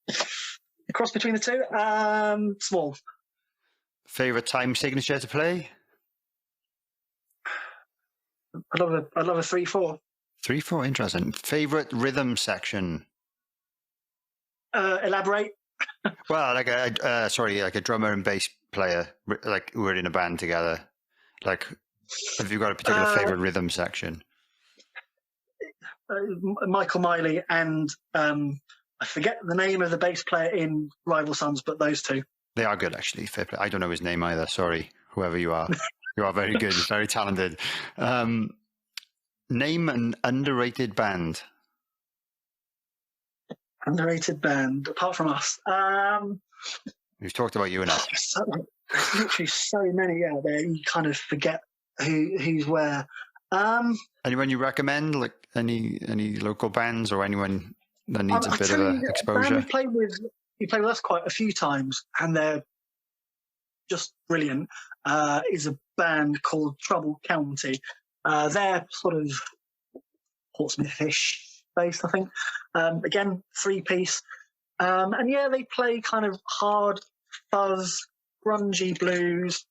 The cross between the two? Small. Favorite time signature to play? I love a 3/4. 3/4, interesting. Favorite rhythm section? Elaborate. Well, like a drummer and bass player, like who are in a band together. Like, have you got a particular favorite rhythm section? Michael Miley and I forget the name of the bass player in Rival Sons, but those two. They are good, actually. I don't know his name either. Sorry, whoever you are. You are very good, very talented. Name an underrated band. Underrated band, apart from us. We've talked about you enough. There's literally so many out there. You kind of forget who's where. Anyone you recommend, like any local bands or anyone that needs a bit of exposure? You play with us quite a few times, and they're just brilliant. Is a band called Trouble County. They're sort of Portsmouth-ish based, I think. Again, 3-piece. And yeah, they play kind of hard fuzz, grungy blues.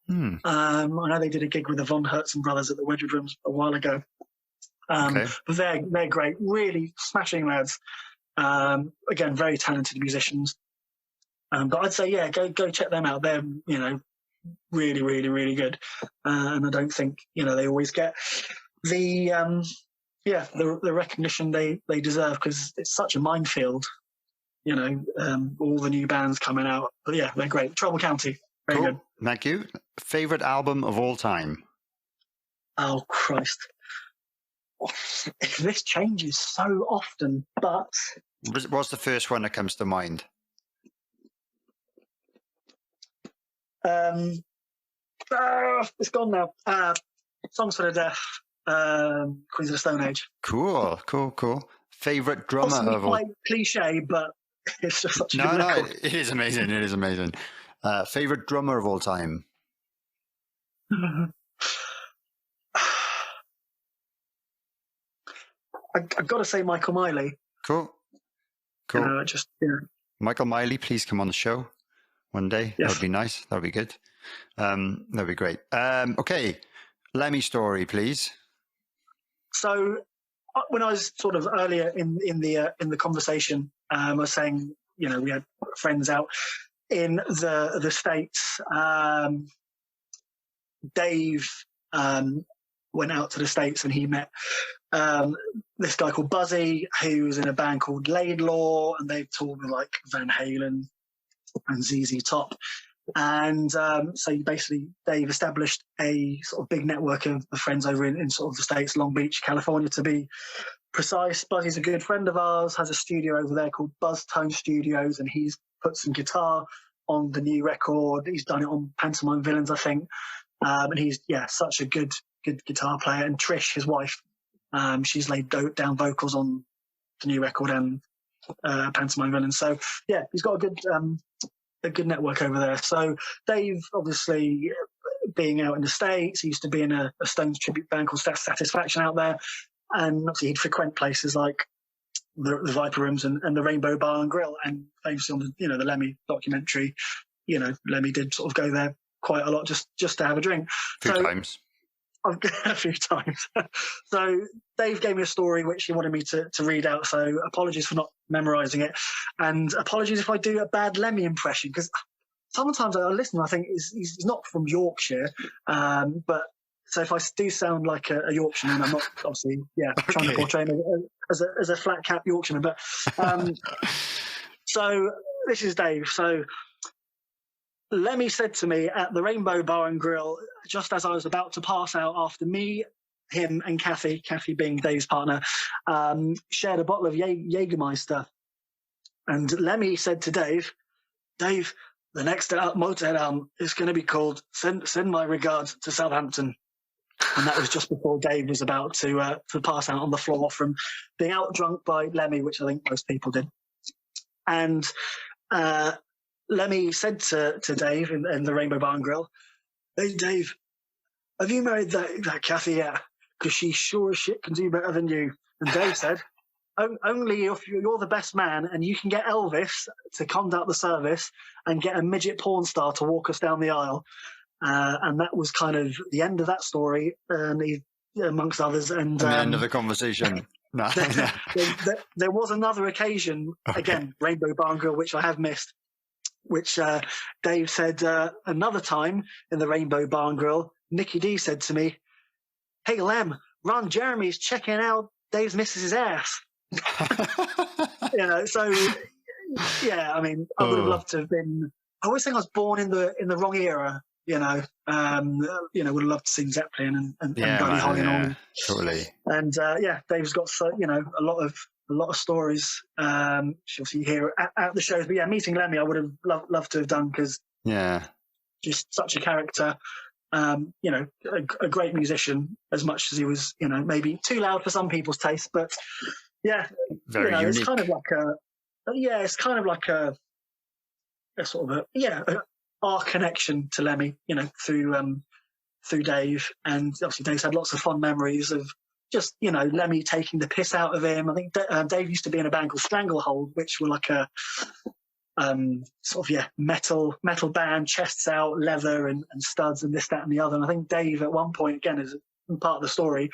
I know they did a gig with the Von Hertzen brothers at the Wedgwood Rooms a while ago. But they're great, really smashing lads. Again, very talented musicians. But I'd say, yeah, go check them out. They're, really, really, really good. And I don't think, they always get the recognition they deserve, because it's such a minefield. All the new bands coming out. But yeah, they're great. Trouble County, very good. Thank you. Favorite album of all time? Oh Christ! This changes so often, but what's the first one that comes to mind? It's gone now. Songs for the Deaf, Queens of the Stone Age. Cool. Favorite drummer Possibly of all? Quite cliche, but it's just such a good record. It is amazing. It is amazing. Favorite drummer of all time? I've got to say Michael Miley. Cool. Michael Miley, please come on the show one day. Yes. That would be nice. That would be good. That would be great. Okay. Lemmy story, please. So when I was sort of earlier in the conversation, I was saying, you know, we had friends out in the States. Dave went out to the States and he met this guy called Buzzy, who was in a band called Laidlaw, and they toured with like Van Halen and ZZ Top. And so basically Dave established a sort of big network of friends over in sort of the States, Long Beach, California to be precise. Buzzy's a good friend of ours, has a studio over there called Buzz Tone Studios, and he's put some guitar on the new record. He's done it on Pantomime Villains, I think. And he's, such a good guitar player. And Trish, his wife, she's laid down vocals on the new record and Pantomime Villains. So, he's got a good network over there. So Dave, obviously, being out in the States, he used to be in a Stones tribute band called Satisfaction out there. And obviously he'd frequent places like the Viper Rooms and the Rainbow Bar and Grill. And famously on the Lemmy documentary, Lemmy did sort of go there quite a lot just to have a drink. A few times. So Dave gave me a story which he wanted me to read out. So apologies for not memorising it, and apologies if I do a bad Lemmy impression, because sometimes I listen, I think he's not from Yorkshire, but so if I do sound like a Yorkshireman, I'm not obviously trying to portray him as a flat cap Yorkshireman. But so this is Dave. So Lemmy said to me at the Rainbow Bar and Grill, just as I was about to pass out after me, him and Kathy being Dave's partner, shared a bottle of Jägermeister. And Lemmy said to Dave, the next Motown album is going to be called Send My Regards to Southampton. And that was just before Dave was about to pass out on the floor from being out drunk by Lemmy, which I think most people did. And Lemmy said to Dave in the Rainbow Bar and Grill, "Hey, Dave, have you married that Kathy yet? Because she sure as shit can do better than you." And Dave said, "Only if you're the best man and you can get Elvis to conduct the service and get a midget porn star to walk us down the aisle." And that was kind of the end of that story, and amongst others. And the end of the conversation. No. There was another occasion, again, Rainbow Bar and Grill, which I have missed, which Dave said another time in the Rainbow Bar and Grill, Nicky D said to me, "Hey, Lem, Ron Jeremy's checking out Dave's missus's ass." So, I mean, I would have loved to have been, I always think I was born in the wrong era, would have loved to sing Zeppelin and Buddy Holly and all. Totally. And, Dave's got, a lot of stories, obviously you hear at the shows. But meeting Lemmy, I would have loved to have done, because just such a character, a great musician, as much as he was, maybe too loud for some people's taste. But very unique. It's kind of like a sort of our connection to Lemmy, through Dave. And obviously Dave's had lots of fond memories of just, Lemmy taking the piss out of him. I think Dave used to be in a band called Stranglehold, which were like a metal band, chests out, leather and studs and this, that and the other. And I think Dave at one point, again, as part of the story,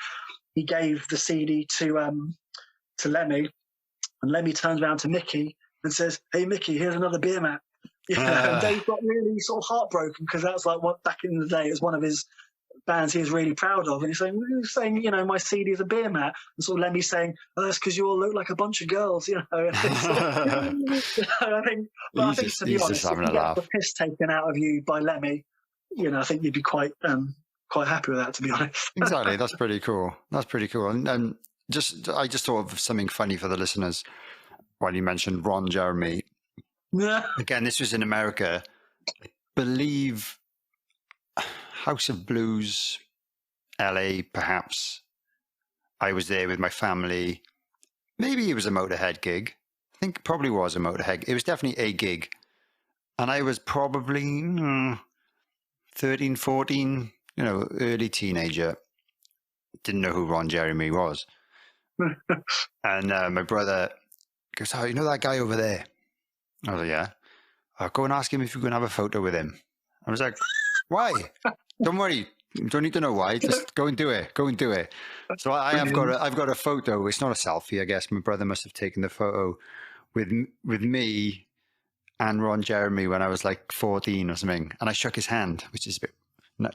he gave the CD to Lemmy, and Lemmy turns around to Mickey and says, "Hey, Mickey, here's another beer mat." And Dave got really sort of heartbroken, because that's like what back in the day it was one of his bands he was really proud of, and he's saying, my CD is a beer mat, and sort of Lemmy saying, "Oh, that's because you all look like a bunch of girls," I think to be honest, if you get the piss taken out of you by Lemmy, I think you'd be quite happy with that, to be honest. Exactly, that's pretty cool. And I just thought of something funny for the listeners while you mentioned Ron Jeremy. Again, this was in America. I believe House of Blues, LA, perhaps. I was there with my family. Maybe it was a Motorhead gig. I think it probably was a Motorhead. It was definitely a gig. And I was probably 13, 14, early teenager. Didn't know who Ron Jeremy was. And my brother goes, "Oh, you know that guy over there?" I was like, "Yeah." "I'll go and ask him if you can have a photo with him." I was like, "Why?" "Don't worry. Don't need to know why. Just go and do it. Go and do it. So I've got a photo. It's not a selfie, I guess. My brother must have taken the photo with me and Ron Jeremy when I was like 14 or something, and I shook his hand, which is a bit,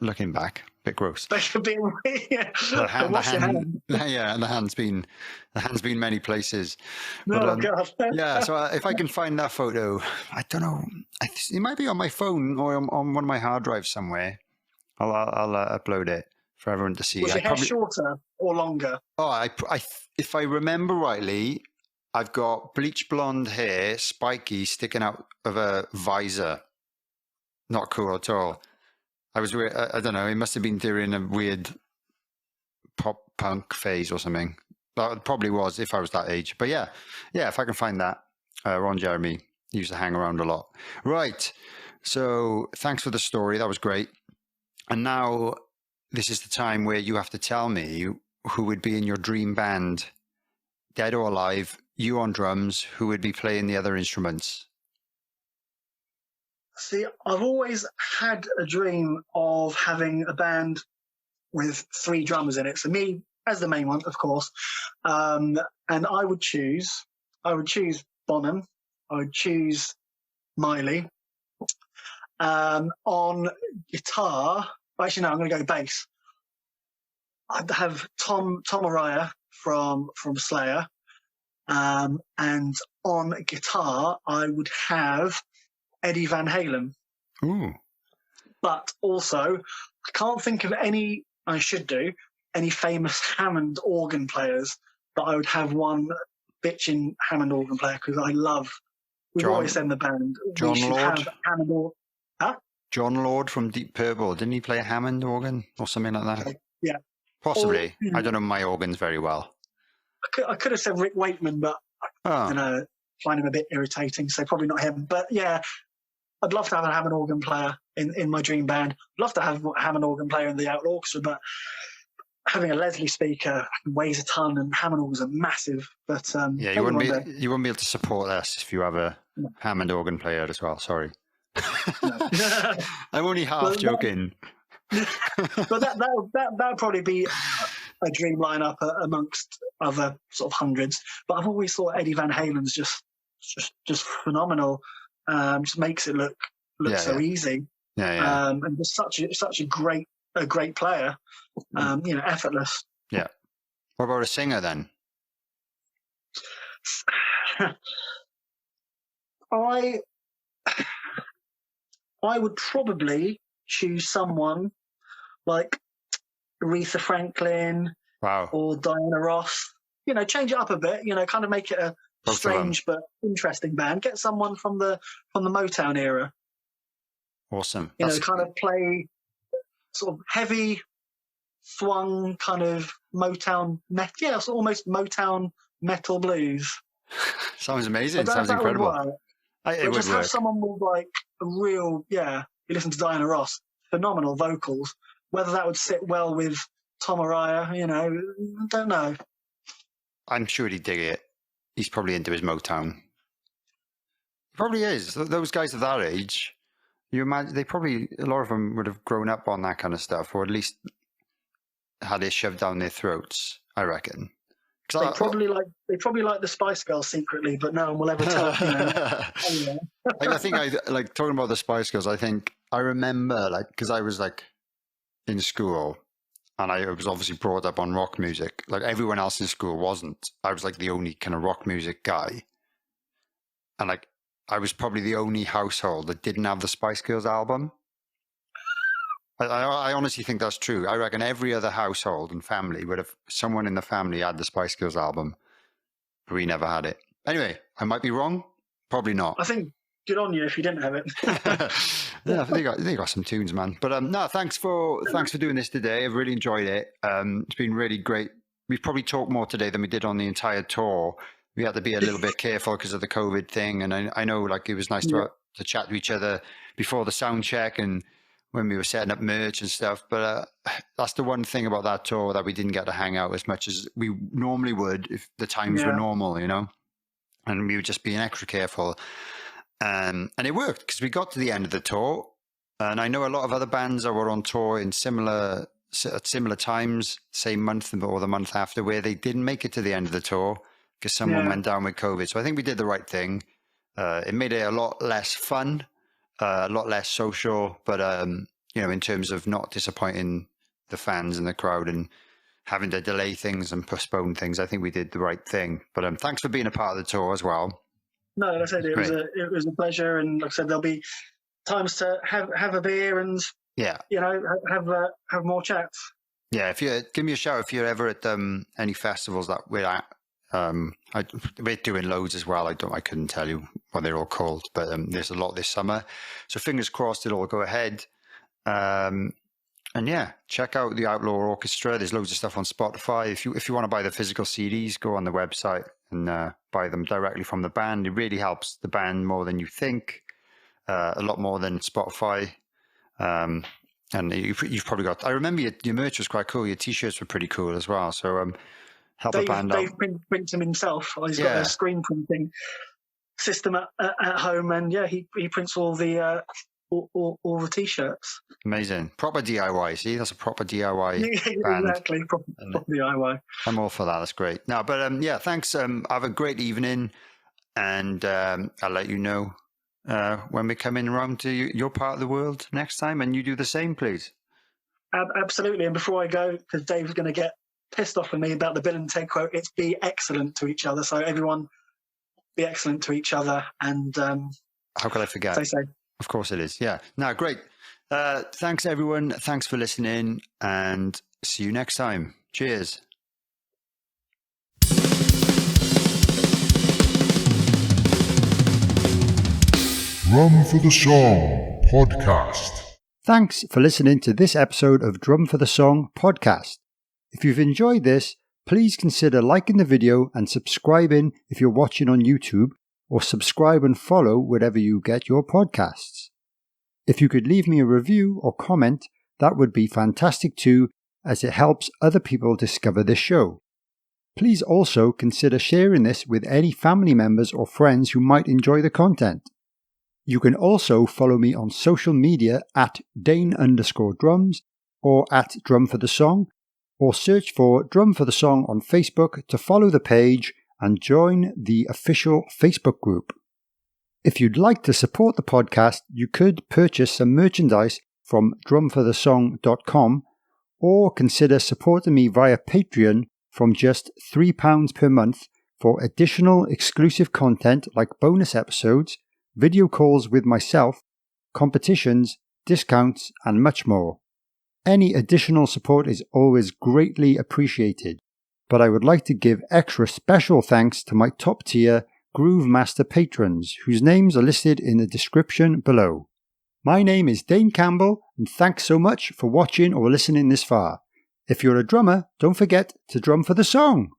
looking back, a bit gross. That's a bit weird. The hand, yeah, and the hand's been many places. Oh, God. Yeah, so if I can find that photo, I don't know. It might be on my phone or on one of my hard drives somewhere. I'll upload it for everyone to see. Was your hair shorter or longer? Oh, if I remember rightly, I've got bleach blonde hair, spiky, sticking out of a visor. Not cool at all. I don't know, it must have been during a weird pop punk phase or something. That probably was if I was that age. But yeah, if I can find that. Ron Jeremy used to hang around a lot. Right. So thanks for the story. That was great. And now this is the time where you have to tell me who would be in your dream band, dead or alive, you on drums, who would be playing the other instruments? See, I've always had a dream of having a band with 3 drummers in it. So me as the main one, of course. And I would choose Bonham. I would choose Miley. On guitar, actually no, I'm going to go bass. I'd have Tom Araya from Slayer. And on guitar, I would have Eddie Van Halen. Ooh. But also, I can't think of any famous Hammond organ players, but I would have one bitchin' Hammond organ player because we've always said in the band, John Lord. Huh? John Lord from Deep Purple. Didn't he play a Hammond organ or something like that? Yeah. Possibly. I don't know my organs very well. I could have said Rick Wakeman, but I don't know, find him a bit irritating, so probably not him. But yeah, I'd love to have a Hammond organ player in my dream band. I'd love to have a Hammond organ player in the Outlaw Orchestra, but having a Leslie speaker weighs a ton, and Hammond organs are massive. But yeah, you wouldn't be able to support us if you have a Hammond organ player as well. Sorry, I'm only half joking. But that would probably be a dream lineup amongst other sort of hundreds. But I've always thought Eddie Van Halen's just phenomenal. Just makes it look so easy. Yeah. And just such a great player. Effortless. Yeah. What about a singer then? I would probably choose someone like Aretha Franklin, wow, or Diana Ross. Change it up a bit. Kind of make it a strange but interesting band. Get someone from the Motown era. Awesome. Kind of play sort of heavy, swung kind of Motown metal. Yeah, so almost Motown metal blues. Sounds amazing. Sounds incredible. It would have someone with like a real, you listen to Diana Ross, phenomenal vocals. Whether that would sit well with Tom Araya, I don't know. I'm sure he'd dig it. He's probably into his Motown. He probably is. Those guys of that age, you imagine, a lot of them would have grown up on that kind of stuff, or at least had it shoved down their throats, I reckon. They probably like the Spice Girls secretly, but no one will ever tell. I think I like talking about the Spice Girls. I think I remember because I was in school, and I was obviously brought up on rock music. Like everyone else in school wasn't. I was the only kind of rock music guy, and I was probably the only household that didn't have the Spice Girls album. I honestly think that's true. I reckon every other household and family would have someone in the family had the Spice Girls album, but we never had it. Anyway, I might be wrong. Probably not. I think good on you if you didn't have it. Yeah, they got some tunes, man. But no, thanks for doing this today. I've really enjoyed it. It's been really great. We've probably talked more today than we did on the entire tour. We had to be a little bit careful because of the COVID thing, and I know it was nice to chat to each other before the sound check and when we were setting up merch and stuff. But that's the one thing about that tour that we didn't get to hang out as much as we normally would if the times were normal, and we were just being extra careful. And it worked because we got to the end of the tour And I know a lot of other bands that were on tour in at similar times, same month or the month after, where they didn't make it to the end of the tour because someone went down with COVID. So I think we did the right thing. It made it a lot less fun, a lot less social, but in terms of not disappointing the fans and the crowd and having to delay things and postpone things, I think we did the right thing. But thanks for being a part of the tour as well. No, like I said, it was a pleasure, and like I said, there'll be times to have a beer and have more chats. Yeah, give me a shout if you're ever at any festivals that we're at. We're doing loads as well. I couldn't tell you what they're all called, but there's a lot this summer. So fingers crossed it'll all go ahead. And yeah, check out the Outlaw Orchestra. There's loads of stuff on Spotify. If you want to buy the physical CDs, go on the website and buy them directly from the band. It really helps the band more than you think. A lot more than Spotify. And you've probably got. I remember your merch was quite cool. Your t-shirts were pretty cool as well. So help a band out. Dave prints them himself. He's got a screen printing system at home, and he prints all the t-shirts. Amazing, proper DIY. See, that's a proper DIY band. Exactly, proper DIY. I'm all for that. That's great. No, but thanks. Have a great evening, and I'll let you know when we're coming around to your part of the world next time, and you do the same, please. Absolutely. And before I go, because Dave's going to get pissed off with me about the Bill and Ted quote, it's be excellent to each other. So everyone be excellent to each other. And how could I forget? Stay safe. Of course it is. Yeah. No, great. Thanks, everyone. Thanks for listening, and see you next time. Cheers. Drum for the Song podcast. Thanks for listening to this episode of Drum for the Song podcast. If you've enjoyed this, please consider liking the video and subscribing if you're watching on YouTube, or subscribe and follow wherever you get your podcasts. If you could leave me a review or comment, that would be fantastic too, as it helps other people discover this show. Please also consider sharing this with any family members or friends who might enjoy the content. You can also follow me on social media at Dane_drums or at Drum for the Song, or search for Drum for the Song on Facebook to follow the page and join the official Facebook group. If you'd like to support the podcast, you could purchase some merchandise from drumforthesong.com, or consider supporting me via Patreon from just £3 per month for additional exclusive content like bonus episodes, video calls with myself, competitions, discounts, and much more. Any additional support is always greatly appreciated, but I would like to give extra special thanks to my top tier Groove Master patrons, whose names are listed in the description below. My name is Dane Campbell, and thanks so much for watching or listening this far. If you're a drummer, don't forget to drum for the song!